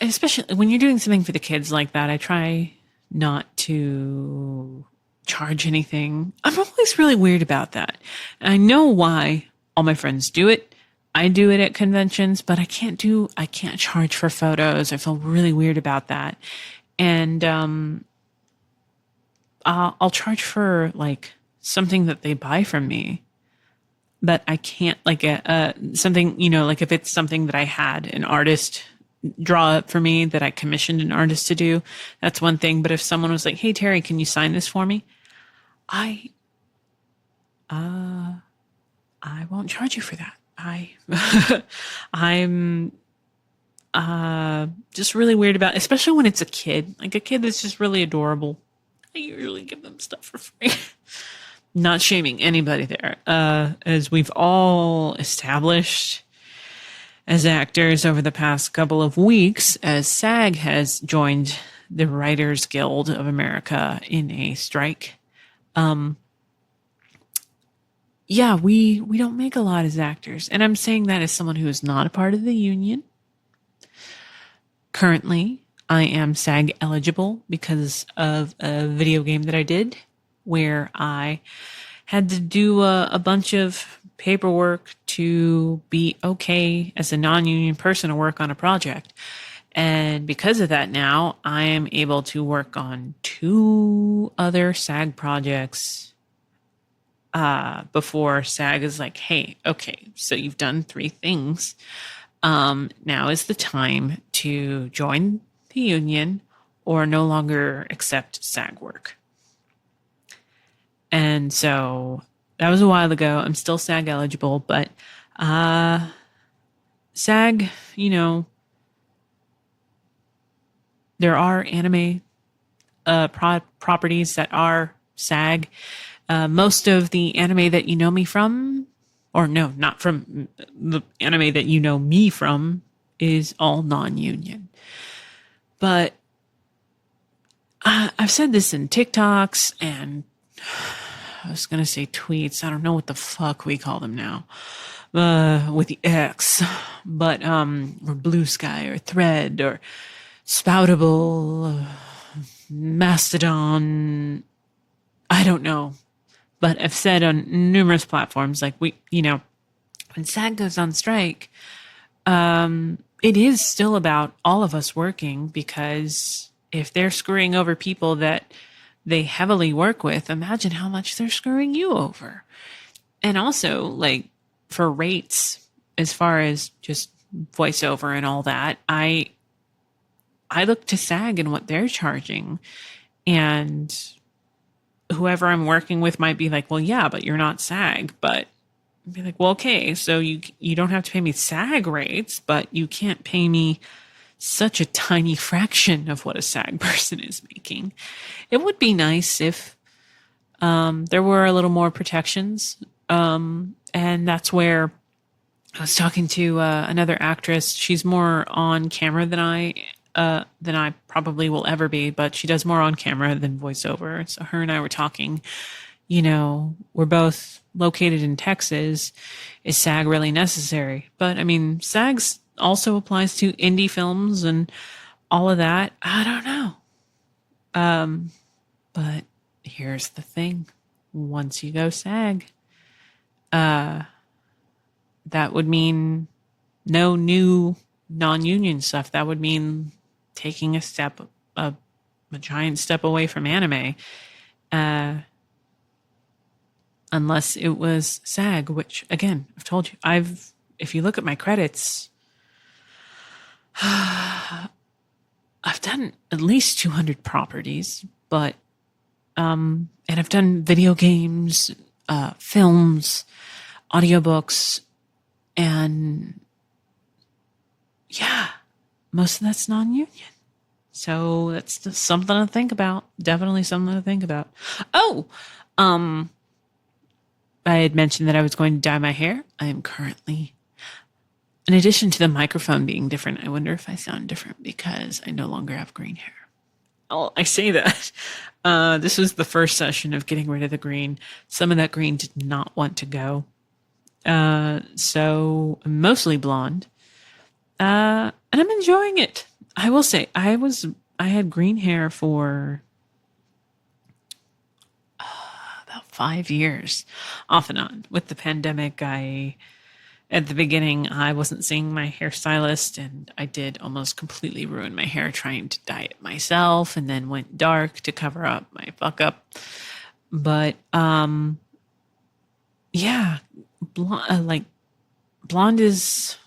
Especially when you're doing something for the kids like that, I try not to charge anything. I'm always really weird about that. And I know why all my friends do it. I do it at conventions, but I can't charge for photos. I feel really weird about that. And I'll charge for like something that they buy from me, but I can't like something, you know, like if it's something that I had an artist draw up for me that I commissioned an artist to do, that's one thing. But if someone was like, hey, Terri, can you sign this for me? I won't charge you for that. I'm just really weird about, especially when it's a kid, like a kid that's just really adorable. I usually give them stuff for free. Not shaming anybody there. As we've all established as actors over the past couple of weeks, as SAG has joined the Writers Guild of America in a strike. Yeah, we don't make a lot as actors. And I'm saying that as someone who is not a part of the union. Currently, I am SAG eligible because of a video game that I did where I had to do a bunch of paperwork to be okay as a non-union person to work on a project. And because of that now, I am able to work on 2 other SAG projects before SAG is like, hey, okay, so you've done 3 things. Now is the time to join the union or no longer accept SAG work. And so that was a while ago. I'm still SAG eligible, but SAG, you know, there are anime properties that are SAG. Most of the anime that you know me from, or no, not from the anime that you know me from, is all non-union. But I've said this in TikToks and I was going to say tweets. I don't know what the fuck we call them now. With the X, but, or Blue Sky or Thread or Spoutable, Mastodon. I don't know. But I've said on numerous platforms, like when SAG goes on strike, it is still about all of us working, because if they're screwing over people that they heavily work with, imagine how much they're screwing you over. And also, like, for rates, as far as just voiceover and all that, I look to SAG and what they're charging, and whoever I'm working with might be like, well, yeah, but you're not SAG. But I'd be like, well, okay, so you don't have to pay me SAG rates, but you can't pay me such a tiny fraction of what a SAG person is making. It would be nice if there were a little more protections. And that's where I was talking to another actress. She's more on camera than I probably will ever be, but she does more on camera than voiceover. So her and I were talking, we're both located in Texas. Is SAG really necessary? But I mean, SAG's also applies to indie films and all of that. I don't know. But here's the thing. Once you go SAG, that would mean no new non-union stuff. That would mean taking a giant step away from anime. Unless it was SAG, which again, I've told you, if you look at my credits, I've done at least 200 properties, but, and I've done video games, films, audiobooks, and yeah, most of that's non-union. So that's just something to think about. Definitely something to think about. Oh, I had mentioned that I was going to dye my hair. I am currently, in addition to the microphone being different, I wonder if I sound different because I no longer have green hair. Oh, I say that. This was the first session of getting rid of the green. Some of that green did not want to go. So I'm mostly blonde. And I'm enjoying it. I will say I had green hair for about 5 years off and on. With the pandemic, at the beginning, I wasn't seeing my hairstylist, and I did almost completely ruin my hair trying to dye it myself, and then went dark to cover up my fuck up. But, yeah, blonde is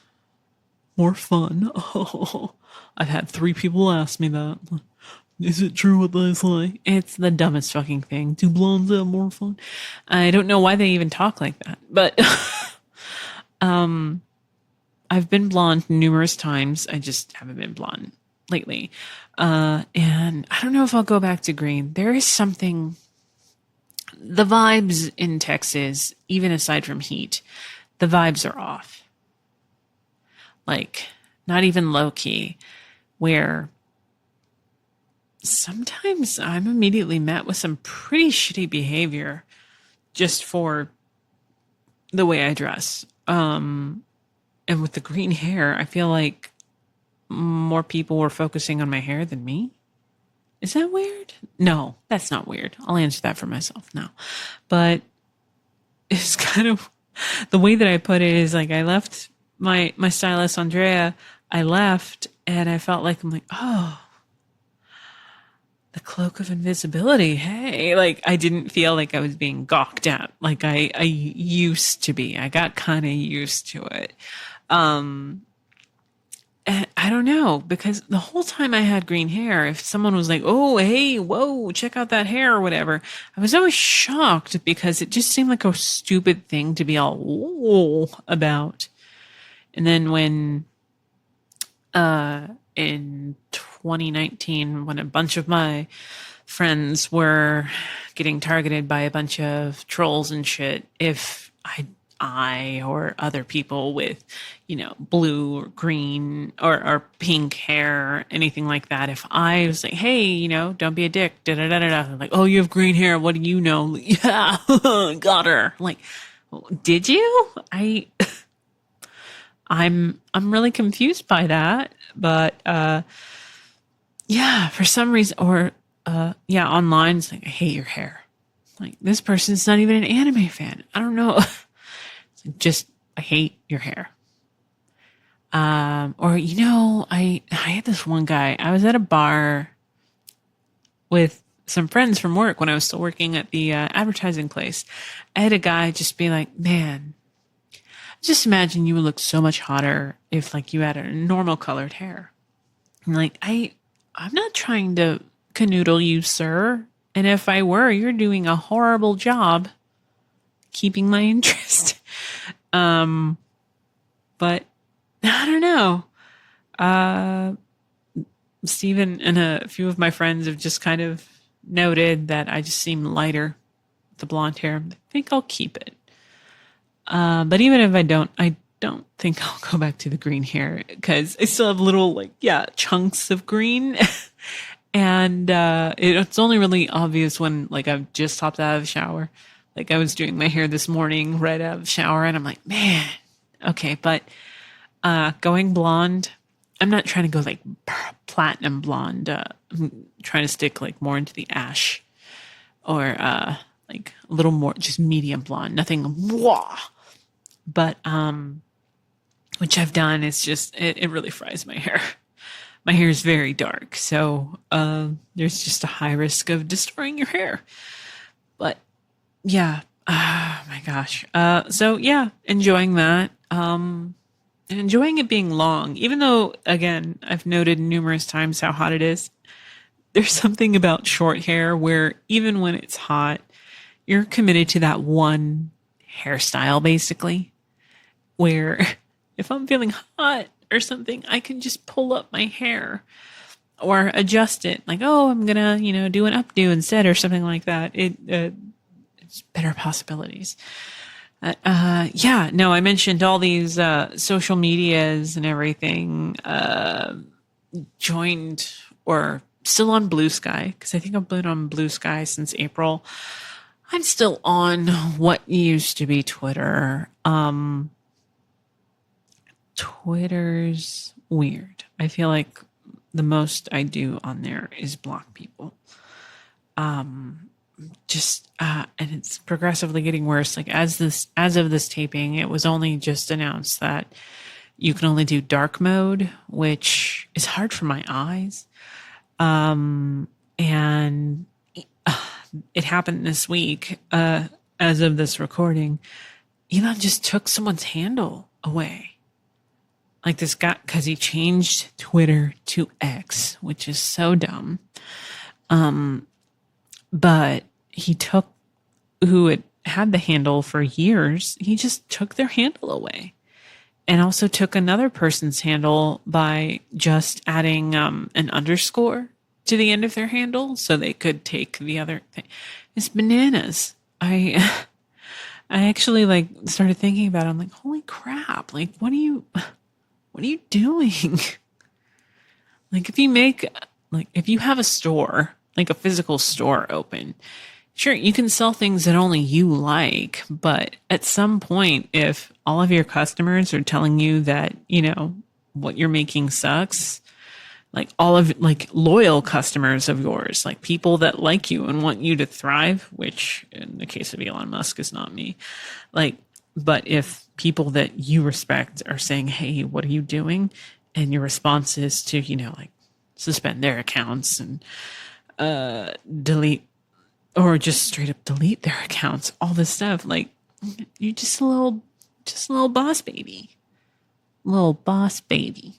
more fun. Oh, I've had 3 people ask me that. Is it true what they say? It's the dumbest fucking thing. Do blondes have more fun? I don't know why they even talk like that, but I've been blonde numerous times. I just haven't been blonde lately. And I don't know if I'll go back to green. There is something, the vibes in Texas, even aside from heat, the vibes are off. Like, not even low key, where sometimes I'm immediately met with some pretty shitty behavior just for the way I dress. And with the green hair, I feel like more people were focusing on my hair than me. Is that weird? No, that's not weird. I'll answer that for myself now. But it's kind of, the way that I put it is like, I left my stylist, Andrea, I left and I felt like, I'm like, oh, the cloak of invisibility. Hey, like I didn't feel like I was being gawked at like I used to be. I got kind of used to it. And I don't know, because the whole time I had green hair, if someone was like, oh, hey, whoa, check out that hair or whatever, I was always shocked because it just seemed like a stupid thing to be all about. And then when, in 2019, when a bunch of my friends were getting targeted by a bunch of trolls and shit, if I or other people with, blue or green or pink hair, anything like that, if I was like, hey, don't be a dick, da da da da da, like, oh, you have green hair, what do you know? Yeah, got her. Like, did you? I'm really confused by that, but yeah, for some reason, or online, it's like, I hate your hair. Like, this person's not even an anime fan. I don't know. Just, I hate your hair. Or I had this one guy. I was at a bar with some friends from work when I was still working at the advertising place. I had a guy just be like, man, just imagine you would look so much hotter if like you had a normal colored hair. I'm like, I'm not trying to canoodle you, sir. And if I were, you're doing a horrible job keeping my interest. But I don't know. Stephen and a few of my friends have just kind of noted that I just seem lighter with the blonde hair. I think I'll keep it. But even if I don't think I'll go back to the green hair because I still have little chunks of green. And, it's only really obvious when like I've just hopped out of the shower. Like I was doing my hair this morning right out of the shower and I'm like, man, okay. But, Going blonde. I'm not trying to go like platinum blonde. I'm trying to stick like more into the ash or like a little more just medium blonde. Nothing wah. But which I've done. It's just it really fries my hair. My hair is very dark, so there's just a high risk of destroying your hair. But yeah, oh my gosh. So yeah, enjoying that. Enjoying it being long, even though, again, I've noted numerous times how hot it is. There's something about short hair where even when it's hot, you're committed to that one hairstyle, basically, where if I'm feeling hot or something, I can just pull up my hair or adjust it. Like, oh, I'm going to, do an updo instead or something like that. It's better possibilities. I mentioned all these social medias and everything joined or still on Blue Sky, because I think I've been on Blue Sky since April. I'm still on what used to be Twitter. Twitter's weird. I feel like the most I do on there is block people. And it's progressively getting worse. Like as of this taping, it was only just announced that you can only do dark mode, which is hard for my eyes. And it happened this week, as of this recording. Elon just took someone's handle away. Like this guy, cause he changed Twitter to X, which is so dumb. But he took who had the handle for years. He just took their handle away and also took another person's handle by just adding an underscore to the end of their handle so they could take the other thing. It's bananas. I actually started thinking about it. I'm like, holy crap. Like, what are you doing? Like if you have a store, like a physical store open, sure, you can sell things that only you like, but at some point, if all of your customers are telling you that, what you're making sucks, loyal customers of yours, like people that like you and want you to thrive, which in the case of Elon Musk is not me. But if people that you respect are saying, hey, what are you doing? And your response is to, suspend their accounts and delete or just straight up delete their accounts, all this stuff. Like, you're just a little boss baby. Little boss baby.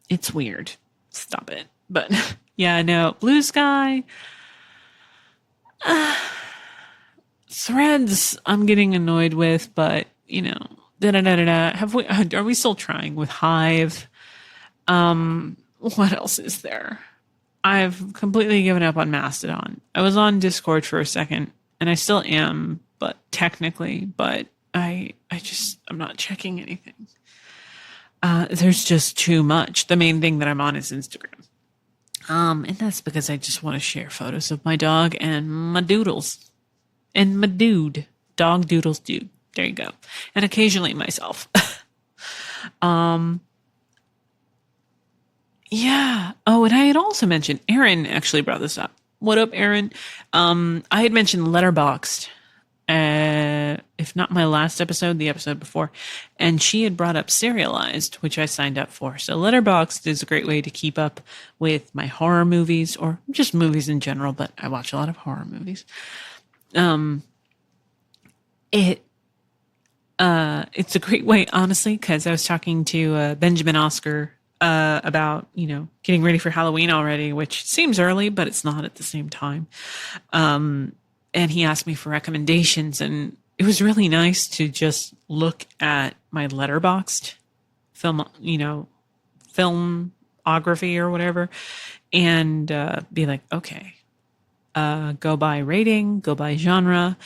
It's weird. Stop it. But yeah, no, Blue Sky. Threads I'm getting annoyed with, but are we still trying with Hive? What else is there? I've completely given up on Mastodon. I was on Discord for a second, and I still am, but I'm not checking anything. There's just too much. The main thing that I'm on is Instagram. And that's because I just want to share photos of my dog and my doodles. And my dude. Dog doodles dude. There you go. And occasionally myself. Yeah. Oh, and I had also mentioned, Aaron actually brought this up. What up, Aaron? I had mentioned Letterboxd, if not my last episode, the episode before. And she had brought up Serialized, which I signed up for. So Letterboxd is a great way to keep up with my horror movies or just movies in general, but I watch a lot of horror movies. It's a great way, honestly, because I was talking to Benjamin Oscar about, getting ready for Halloween already, which seems early, but it's not at the same time. And he asked me for recommendations, and it was really nice to just look at my Letterboxd filmography or whatever, and be like, okay, go by rating, go by genre,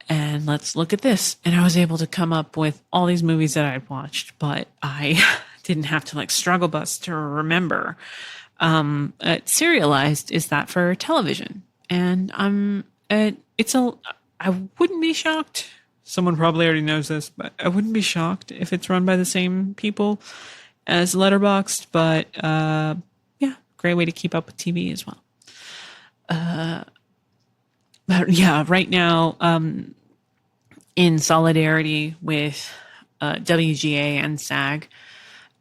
and let's look at this. And I was able to come up with all these movies that I'd watched, but I didn't have to struggle bus to remember. Serialized is that for television, and I wouldn't be shocked someone probably already knows this, but I wouldn't be shocked if it's run by the same people as Letterboxd. But yeah, great way to keep up with TV as well. But yeah, right now, in solidarity with WGA and SAG,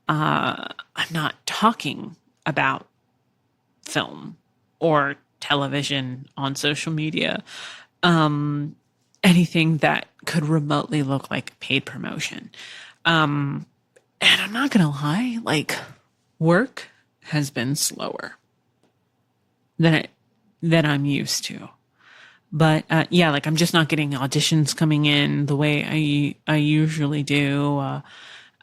I'm not talking about film or television on social media. Anything that could remotely look like paid promotion. And I'm not going to lie, like, work has been slower than I'm used to. But yeah, like, I'm just not getting auditions coming in the way I usually do.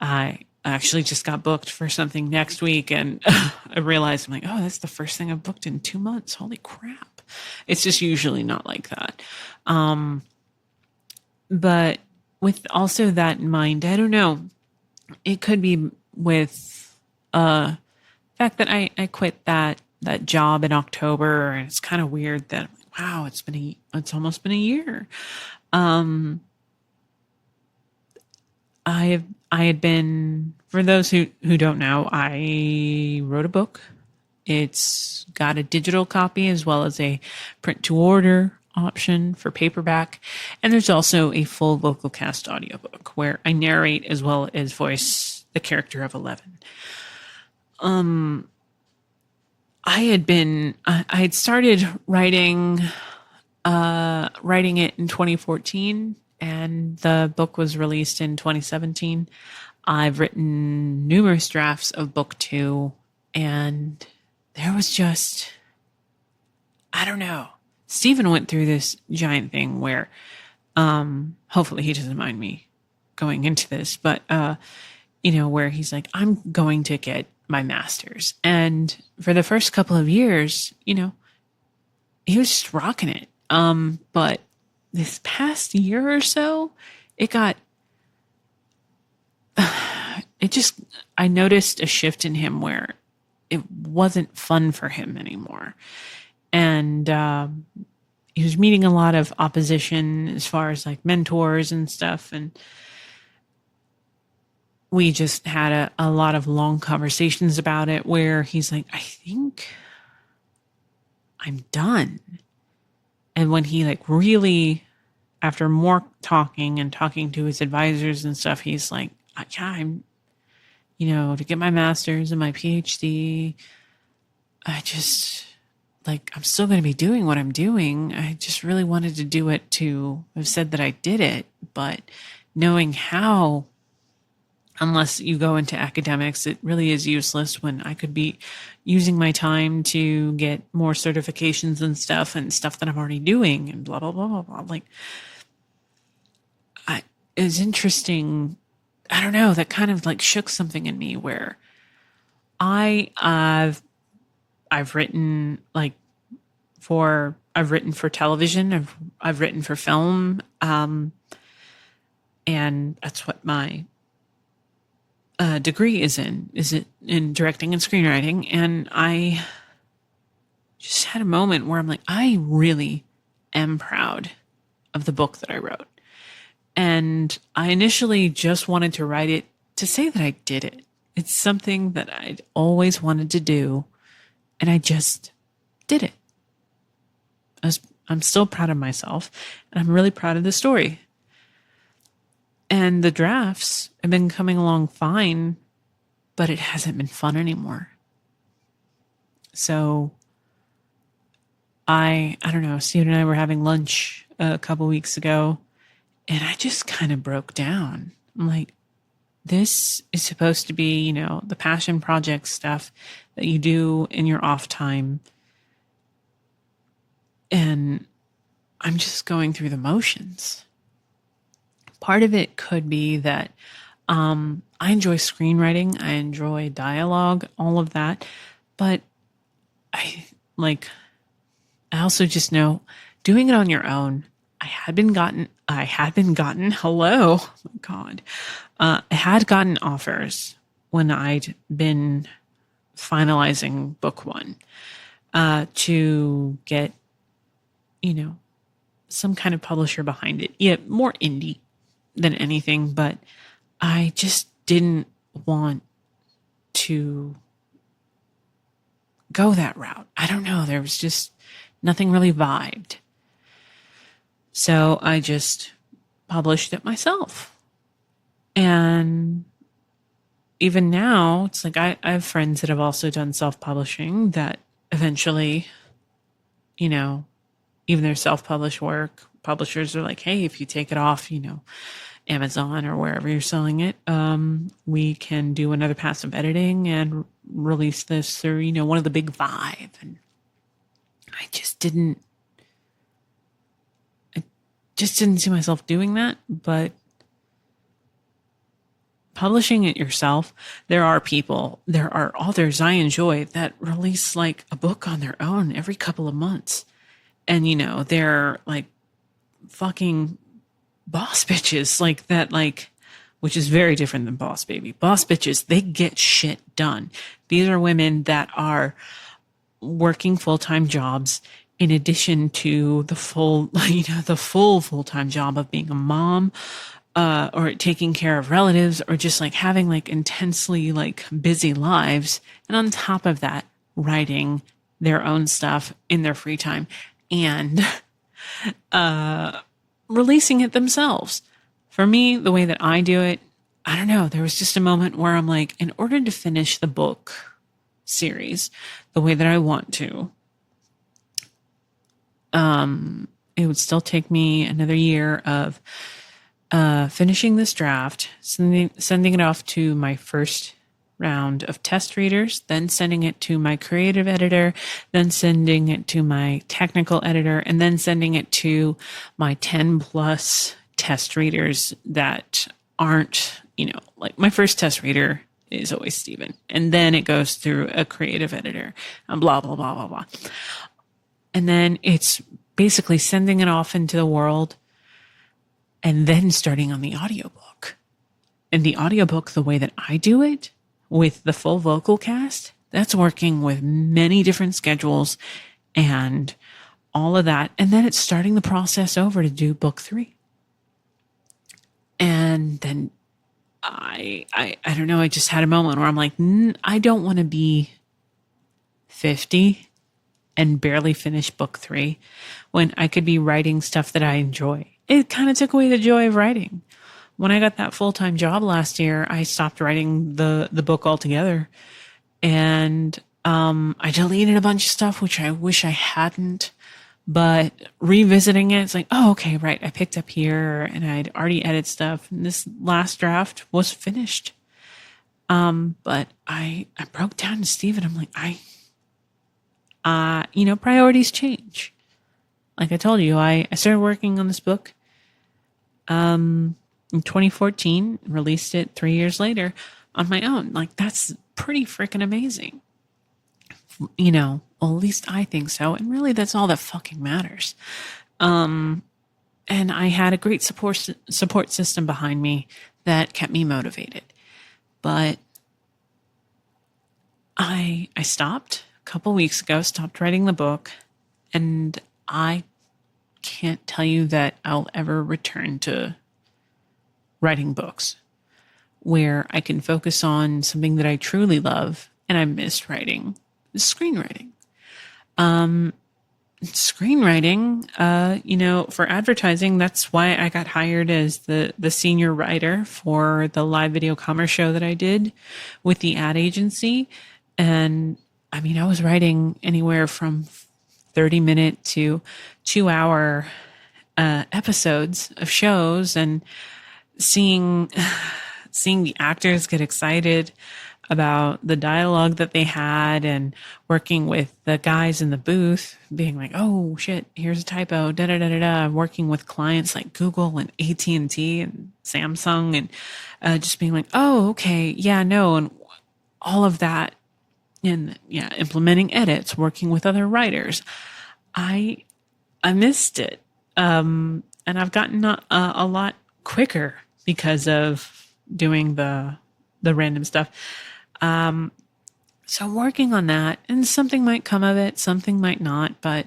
I actually just got booked for something next week, and I realized, I'm like, oh, that's the first thing I've booked in 2 months. Holy crap. It's just usually not like that. But with also that in mind, I don't know. It could be with the fact that I quit that job in October, and it's kind of weird that, wow, it's almost been a year. I had been, for those who don't know, I wrote a book. It's got a digital copy as well as a print to order option for paperback. And there's also a full vocal cast audiobook where I narrate as well as voice the character of 11. I had started writing it in 2014, and the book was released in 2017. I've written numerous drafts of book 2, and there was just, I don't know. Stephen went through this giant thing where, hopefully he doesn't mind me going into this, but, where he's like, I'm going to get my master's. And for the first couple of years, he was just rocking it. But this past year or so, I noticed a shift in him where it wasn't fun for him anymore. And he was meeting a lot of opposition as far as like mentors and stuff. And we just had a lot of long conversations about it where he's like, I think I'm done. And when he like really, after more talking and talking to his advisors and stuff, he's like, yeah, I'm, to get my master's and my PhD, I just, like, I'm still going to be doing what I'm doing. I just really wanted to do it to have said that I did it, but knowing how, unless you go into academics, it really is useless when I could be using my time to get more certifications and stuff that I'm already doing and blah, blah, blah, blah, blah. Like, it's interesting. I don't know, that kind of like shook something in me where I've written for television. I've written for film. And that's what my degree is in directing and screenwriting. And I just had a moment where I'm like, I really am proud of the book that I wrote. And I initially just wanted to write it to say that I did it. It's something that I'd always wanted to do, and I just did it. I'm still proud of myself, and I'm really proud of the story. And the drafts have been coming along fine, but it hasn't been fun anymore. So I don't know, Steve and I were having lunch a couple weeks ago, and I just kind of broke down. I'm like, this is supposed to be, the passion project stuff that you do in your off time. And I'm just going through the motions. Part of it could be that I enjoy screenwriting. I enjoy dialogue, all of that. But I also just know doing it on your own, I had gotten, hello, oh my God. I had gotten offers when I'd been finalizing book 1, to get, some kind of publisher behind it. Yeah, more indie than anything, but I just didn't want to go that route. I don't know. There was just nothing really vibed. So I just published it myself. And even now, it's like I have friends that have also done self-publishing that eventually, even their self-published work, publishers are like, hey, if you take it off, Amazon or wherever you're selling it, we can do another pass of editing and release this through, one of the big five. And I just didn't see myself doing that. But publishing it yourself, there are authors I enjoy that release like a book on their own every couple of months. And, they're like fucking boss bitches like that, which is very different than boss baby. Boss bitches, they get shit done. These are women that are working full-time jobs in addition to the full-time job of being a mom, or taking care of relatives, or just like having like intensely like busy lives. And on top of that, writing their own stuff in their free time and, releasing it themselves. For me, the way that I do it, I don't know. There was just a moment where I'm like, in order to finish the book series the way that I want to, it would still take me another year of finishing this draft, sending it off to my first round of test readers, then sending it to my creative editor, then sending it to my technical editor, and then sending it to my 10 plus test readers that aren't, like my first test reader is always Stephen. And then it goes through a creative editor and blah, blah, blah, blah, blah. And then it's basically sending it off into the world and then starting on the audiobook. And the audiobook, the way that I do it with the full vocal cast, that's working with many different schedules and all of that. And then it's starting the process over to do book 3. And then I don't know. I just had a moment where I'm like, I don't want to be 50 and barely finish book 3 when I could be writing stuff that I enjoy. It kind of took away the joy of writing. When I got that full-time job last year, I stopped writing the book altogether. And I deleted a bunch of stuff, which I wish I hadn't. But revisiting it, it's like, oh, okay, right. I picked up here and I'd already edited stuff. And this last draft was finished. But I broke down to Stephen. I'm like, priorities change. Like I told you, I started working on this book in 2014, released it 3 years later on my own. Like, that's pretty freaking amazing. Well, at least I think so. And really, that's all that fucking matters. And I had a great support system behind me that kept me motivated. But I stopped a couple weeks ago, stopped writing the book, and I can't tell you that I'll ever return to writing books where I can focus on something that I truly love and I missed writing, screenwriting. Screenwriting, for advertising, that's why I got hired as the senior writer for the live video commerce show that I did with the ad agency. And I mean, I was writing anywhere from 30-minute to 2-hour episodes of shows, and seeing the actors get excited about the dialogue that they had, and working with the guys in the booth being like, oh shit, here's a typo, da da da da da. Working with clients like Google and AT&T and Samsung, and just being like, oh, okay, yeah, no, and all of that. And yeah, implementing edits, working with other writers. I missed it. And I've gotten a lot quicker because of doing the random stuff. So I'm working on that, and something might come of it, something might not, but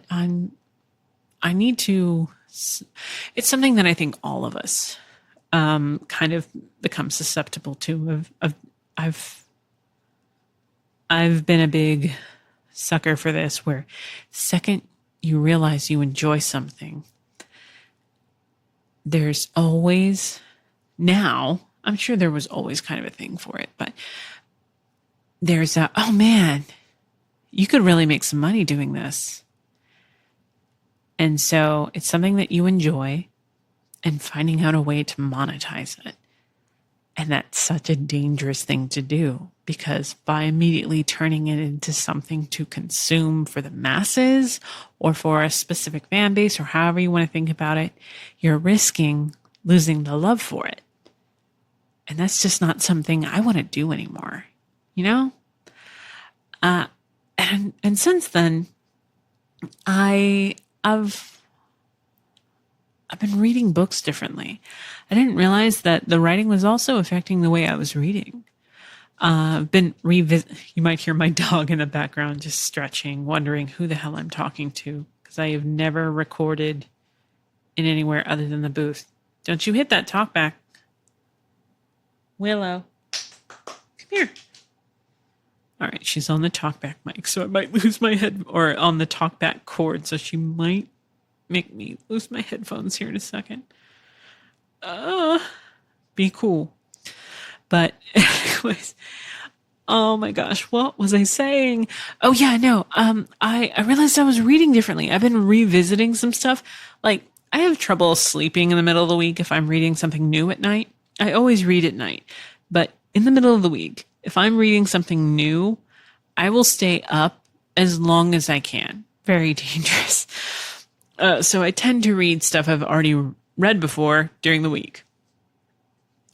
it's something that I think all of us kind of become susceptible to. I've been a big sucker for this, where the second you realize you enjoy something, there's always, now, I'm sure there was always kind of a thing for it, but there's a, oh man, you could really make some money doing this. And so it's something that you enjoy, and finding out a way to monetize it. And that's such a dangerous thing to do, because by immediately turning it into something to consume for the masses or for a specific fan base, or however you want to think about it, you're risking losing the love for it. And that's just not something I want to do anymore, you know? And since then, I've been reading books differently. I didn't realize that the writing was also affecting the way I was reading. You might hear my dog in the background just stretching, wondering who the hell I'm talking to, because I have never recorded in anywhere other than the booth. Don't you hit that talkback. Willow, come here. All right, she's on the talkback mic, so I might lose my head, or on the talkback cord, so she might make me lose my headphones here in a second. Be cool. But anyways, oh my gosh, what was I saying? Oh yeah, no, I realized I was reading differently. I've been revisiting some stuff. Like, I have trouble sleeping in the middle of the week if I'm reading something new at night. I always read at night, but in the middle of the week, if I'm reading something new, I will stay up as long as I can. Very dangerous. So I tend to read stuff I've already read before during the week.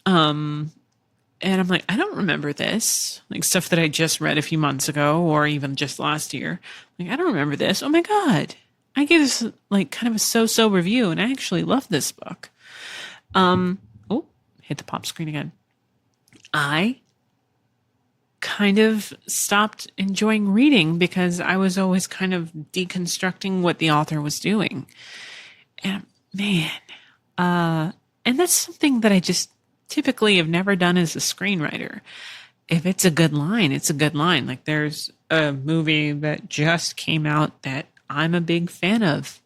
And I'm like, I don't remember this. Like, stuff that I just read a few months ago, or even just last year. Like, I don't remember this. Oh my God. I gave this like kind of a so-so review, and I actually love this book. Oh, hit the pop screen again. I kind of stopped enjoying reading because I was always kind of deconstructing what the author was doing. And man, and that's something that I just typically have never done as a screenwriter. If it's a good line, it's a good line. Like, there's a movie that just came out that I'm a big fan of.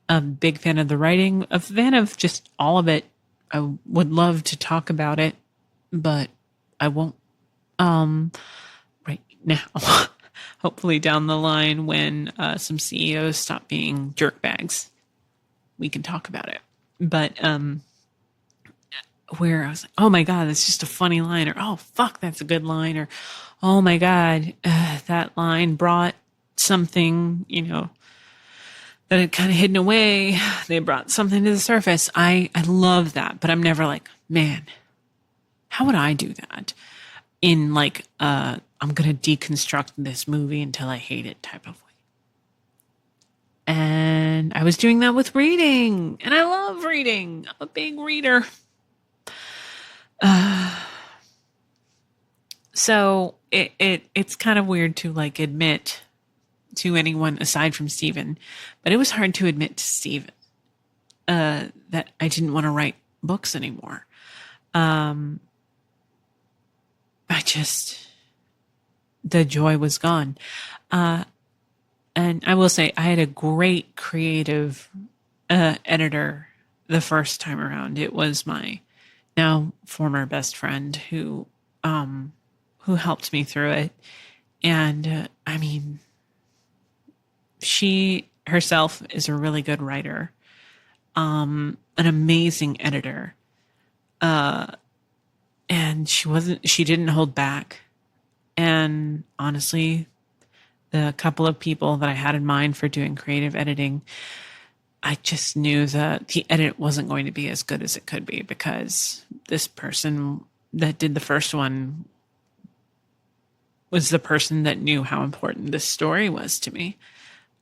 A big fan of the writing, a fan of just all of it. I would love to talk about it, but I won't right now. Hopefully down the line, when some CEOs stop being jerkbags, we can talk about it. But where I was like, oh my God, that's just a funny line, or oh fuck, that's a good line, or oh my God, that line brought something, that had kind of hidden away. They brought something to the surface. I love that, but I'm never like, man, how would I do that in like, I'm going to deconstruct this movie until I hate it type of way. And I was doing that with reading, and I love reading. I'm a big reader. So it's kind of weird to like admit to anyone aside from Stephen, but it was hard to admit to Stephen that I didn't want to write books anymore. The joy was gone. And I will say I had a great creative editor the first time around. It was my now former best friend who helped me through it. And I mean, she herself is a really good writer, an amazing editor. And she didn't hold back. And honestly, the couple of people that I had in mind for doing creative editing, I just knew that the edit wasn't going to be as good as it could be, because this person that did the first one was the person that knew how important this story was to me.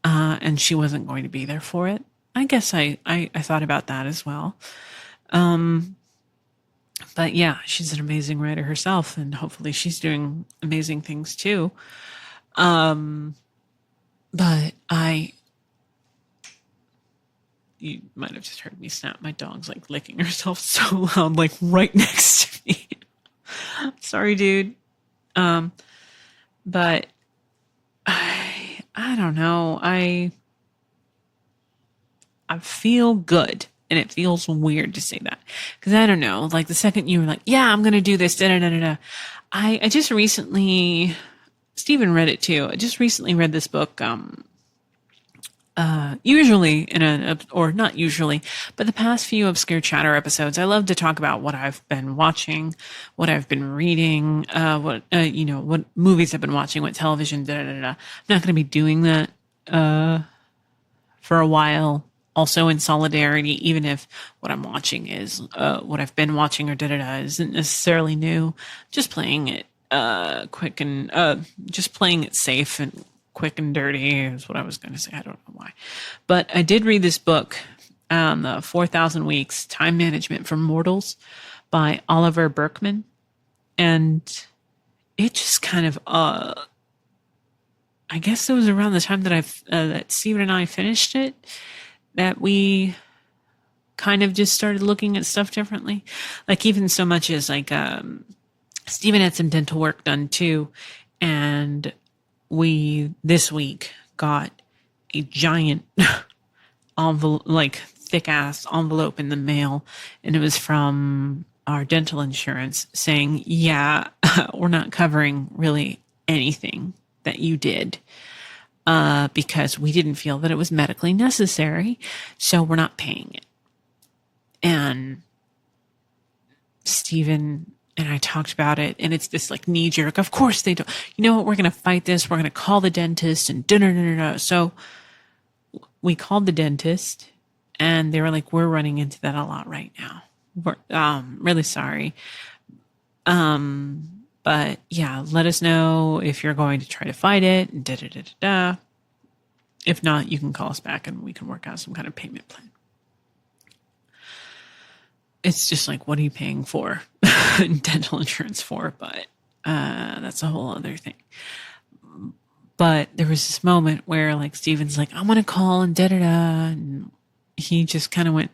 And she wasn't going to be there for it. I guess I thought about that as well. But yeah, she's an amazing writer herself, and hopefully she's doing amazing things too. But you might have just heard me snap. My dog's like licking herself so loud, like right next to me. Sorry, dude. But I don't know. I feel good. And it feels weird to say that. Because I don't know. Like the second you were like, yeah, I'm going to do this. Da, da, da, da, da. I just recently, Stephen read it too. I just recently read this book. Usually or not usually, but the past few Obscure Chatter episodes, I love to talk about what I've been watching, what I've been reading, what movies I've been watching, what television, da, da, da, da. I'm not going to be doing that, for a while. Also in solidarity, even if what I'm watching is, what I've been watching or da, da, da isn't necessarily new, just playing it, quick and, just playing it safe and quick and dirty is what I was going to say. I don't know why. But I did read this book, the 4,000 Weeks Time Management for Mortals by Oliver Burkeman. And it just kind of, I guess it was around the time that that Stephen and I finished it, that we kind of just started looking at stuff differently. Like even so much as like, Stephen had some dental work done too. And we this week got a giant envelope, like thick ass envelope in the mail. And it was from our dental insurance saying, yeah, we're not covering really anything that you did, because we didn't feel that it was medically necessary. So we're not paying it. And Stephen and I talked about it, and it's this like knee jerk. Of course they don't. You know what? We're going to fight this. We're going to call the dentist and da-da-da-da-da. So we called the dentist, and they were like, we're running into that a lot right now. We're really sorry. But yeah, let us know if you're going to try to fight it and da-da-da-da-da. If not, you can call us back and we can work out some kind of payment plan. It's just like, what are you paying for dental insurance for? But that's a whole other thing. But there was this moment where like Stephen's like, I'm going to call and da-da-da. And he just kind of went,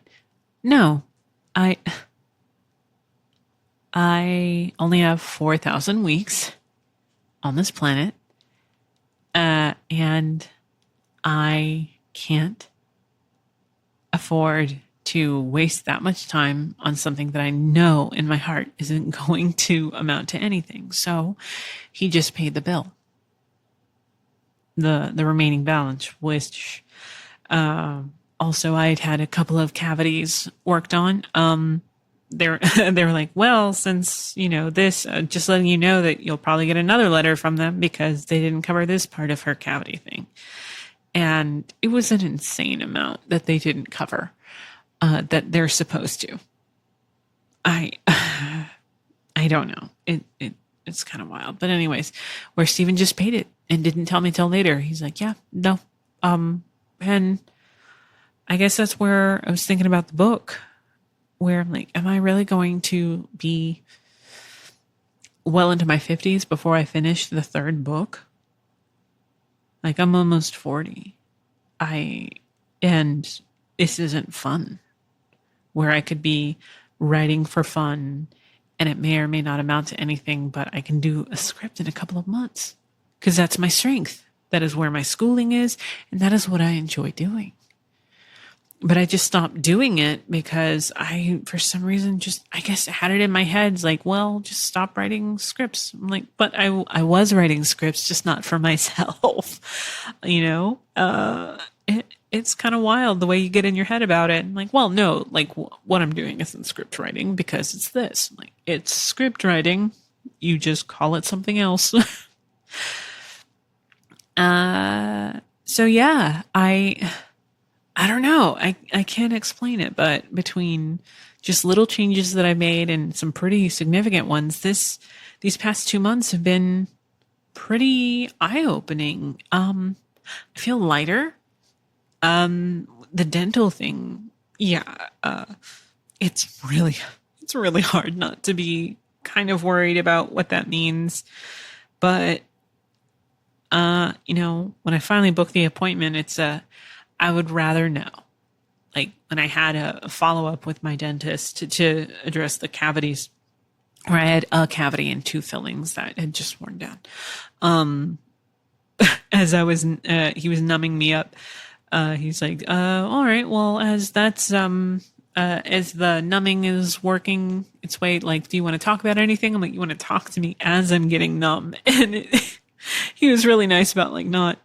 no, I only have 4,000 weeks on this planet. And I can't afford to waste that much time on something that I know in my heart isn't going to amount to anything. So he just paid the bill, the remaining balance, which, also I had a couple of cavities worked on. They were like, well, since, this, just letting you know that you'll probably get another letter from them because they didn't cover this part of her cavity thing. And it was an insane amount that they didn't cover. That they're supposed to. I don't know. It's kind of wild. But anyways, where Stephen just paid it and didn't tell me till later. He's like, yeah, no. And I guess that's where I was thinking about the book, where I'm like, am I really going to be well into my 50s before I finish the third book? Like, I'm almost 40. And this isn't fun. Where I could be writing for fun and it may or may not amount to anything, but I can do a script in a couple of months because that's my strength. That is where my schooling is, and that is what I enjoy doing. But I just stopped doing it because I, for some reason, I guess had it in my head. It's like, well, just stop writing scripts. I'm like, but I was writing scripts, just not for myself, It's kind of wild the way you get in your head about it. I'm like, well, no, like what I'm doing isn't script writing because it's this. I'm like, it's script writing. You just call it something else. So yeah, I don't know. I can't explain it, but between just little changes that I made and some pretty significant ones, these past 2 months have been pretty eye-opening. I feel lighter. The dental thing, it's really hard not to be kind of worried about what that means. But, when I finally book the appointment, I would rather know. like when I had a follow-up with my dentist to address the cavities, where I had a cavity and 2 fillings that had just worn down. As I was, he was numbing me up. He's like, all right, well, as the numbing is working its way, like, do you want to talk about anything? I'm like, you want to talk to me as I'm getting numb? And he was really nice about like not,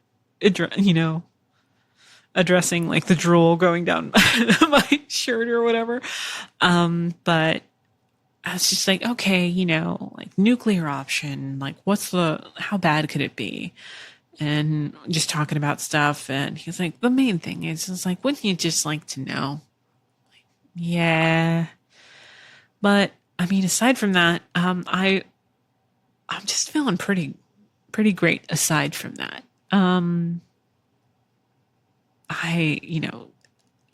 addressing like the drool going down my shirt or whatever. But I was just like, okay, like nuclear option, like how bad could it be? And just talking about stuff. And he's like, the main thing is like, wouldn't you just like to know? Like, yeah. But I mean, aside from that, I'm just feeling pretty great aside from that. I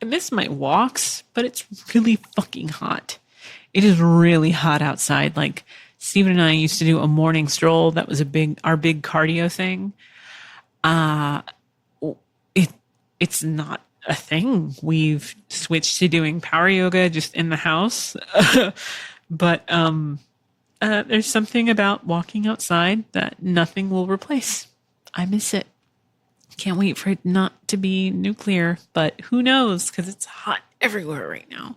miss my walks, but it's really fucking hot. It is really hot outside. Like Stephen and I used to do a morning stroll. That was our big cardio thing. It's not a thing. We've switched to doing power yoga just in the house. But there's something about walking outside that nothing will replace. I miss it. Can't wait for it not to be nuclear, but who knows? Because it's hot everywhere right now.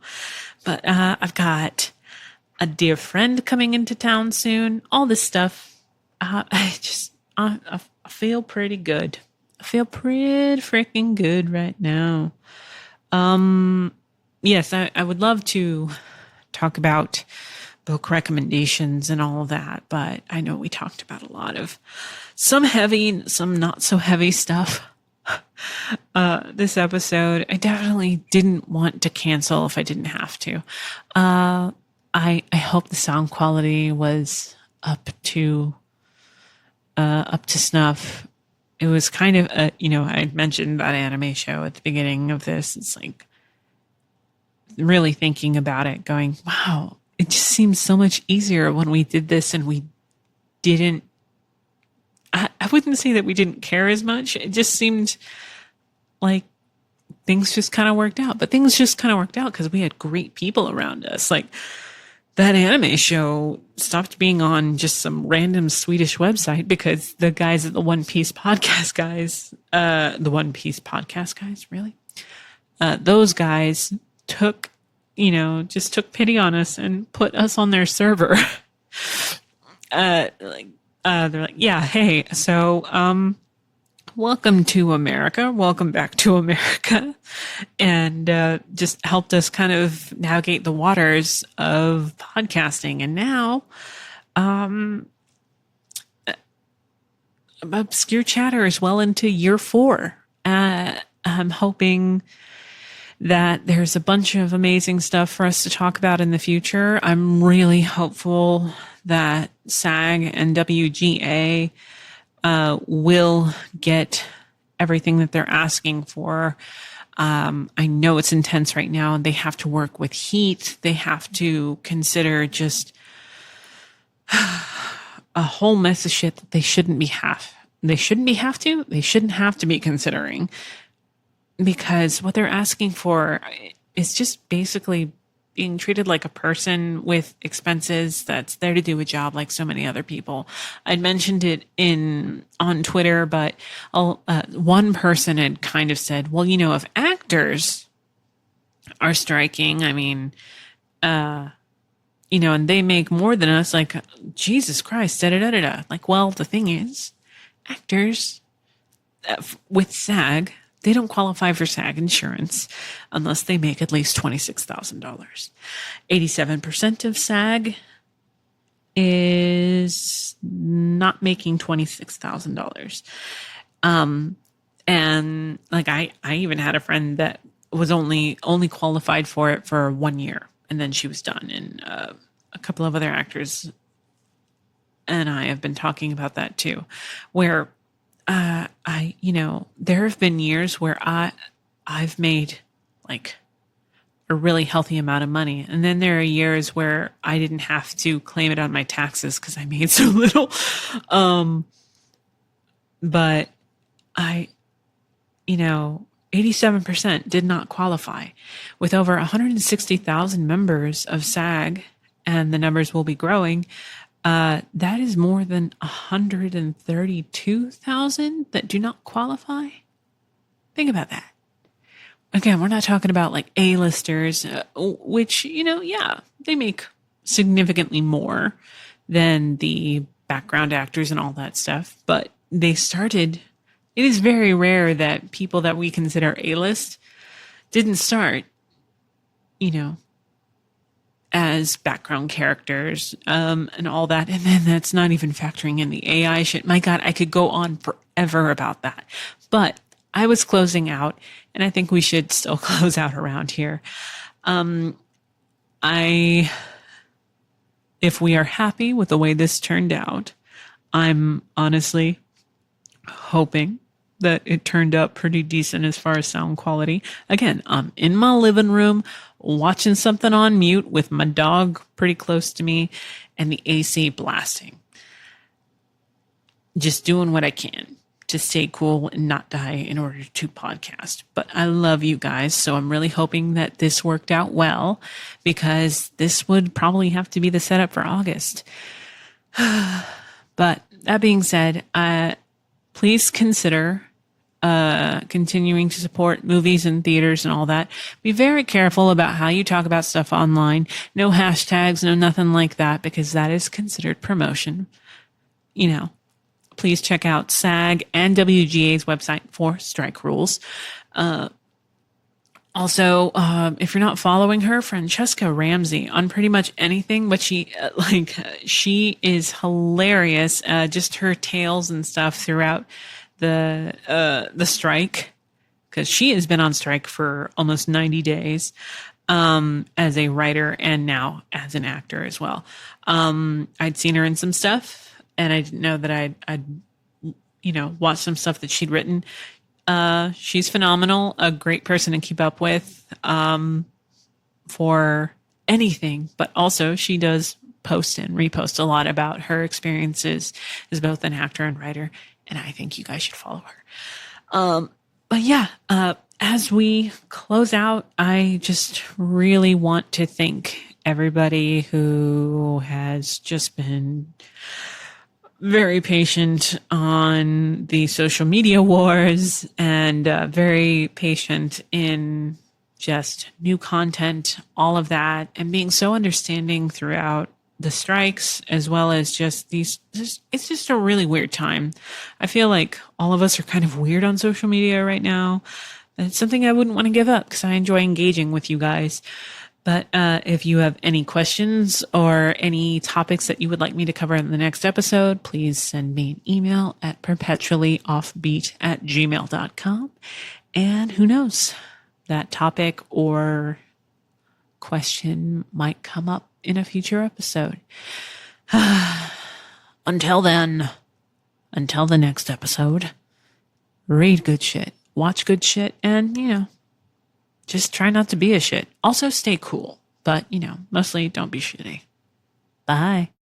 But I've got a dear friend coming into town soon. All this stuff. I feel pretty good. I feel pretty freaking good right now. Yes, I would love to talk about book recommendations and all of that, but I know we talked about a lot of some heavy and some not so heavy stuff. This episode, I definitely didn't want to cancel if I didn't have to. I hope the sound quality was up to snuff. It was kind of I mentioned that anime show at the beginning of this. It's like really thinking about it, going, wow, it just seems so much easier when we did this and we didn't. I wouldn't say that we didn't care as much. It just seemed like things just kind of worked out. But things just kind of worked out because we had great people around us. Like that anime show stopped being on just some random Swedish website because the guys at the One Piece podcast guys, really? Those guys took pity on us and put us on their server. They're like, yeah, hey, so, welcome to America. Welcome back to America. And, just helped us kind of navigate the waters of podcasting. And now, Obscure Chatter is well into year 4. I'm hoping that there's a bunch of amazing stuff for us to talk about in the future. I'm really hopeful that SAG and WGA will get everything that they're asking for. I know it's intense right now. They have to work with heat. They have to consider just a whole mess of shit that they shouldn't have to be considering. Because what they're asking for is just basically being treated like a person with expenses that's there to do a job like so many other people. I'd mentioned it on Twitter, but one person had kind of said, well, if actors are striking, I mean, and they make more than us, like, Jesus Christ, da-da-da-da-da. Like, well, the thing is, actors with SAG, they don't qualify for SAG insurance unless they make at least $26,000. 87% of SAG is not making $26,000. And like I even had a friend that was only qualified for it for 1 year, and then she was done. And a couple of other actors and I have been talking about that too, where there have been years where I've made like a really healthy amount of money. And then there are years where I didn't have to claim it on my taxes because I made so little. But 87% did not qualify. With over 160,000 members of SAG, and the numbers will be growing, that is more than 132,000 that do not qualify. Think about that. Again, we're not talking about like A-listers, which, yeah, they make significantly more than the background actors and all that stuff. But they started, it is very rare that people that we consider A-list didn't start, as background characters, and all that. And then that's not even factoring in the AI shit. My God, I could go on forever about that. But I was closing out, and I think we should still close out around here. If we are happy with the way this turned out, I'm honestly hoping that it turned out pretty decent as far as sound quality. Again, I'm in my living room watching something on mute with my dog pretty close to me and the AC blasting. Just doing what I can to stay cool and not die in order to podcast. But I love you guys, so I'm really hoping that this worked out well, because this would probably have to be the setup for August. But that being said, please consider continuing to support movies and theaters and all that. Be very careful about how you talk about stuff online. No hashtags, no nothing like that, because that is considered promotion. Please check out SAG and WGA's website for strike rules. Also, if you're not following her, Francesca Ramsey on pretty much anything, but she is hilarious. Just her tales and stuff throughout the strike, because she has been on strike for almost 90 days, as a writer and now as an actor as well. I'd seen her in some stuff, and I didn't know that I'd watch some stuff that she'd written. She's phenomenal, a great person to keep up with, for anything, but also she does post and repost a lot about her experiences as both an actor and writer. And I think you guys should follow her. But yeah, as we close out, I just really want to thank everybody who has just been very patient on the social media wars, and very patient in just new content, all of that, and being so understanding throughout the strikes, as well as just these. It's just a really weird time. I feel like all of us are kind of weird on social media right now. It's something I wouldn't want to give up, because I enjoy engaging with you guys. But if you have any questions or any topics that you would like me to cover in the next episode, please send me an email at perpetuallyoffbeat@gmail.com. And who knows, that topic or question might come up in a future episode. Until then, until the next episode, read good shit, watch good shit, and, just try not to be a shit. Also stay cool, but, mostly don't be shitty. Bye.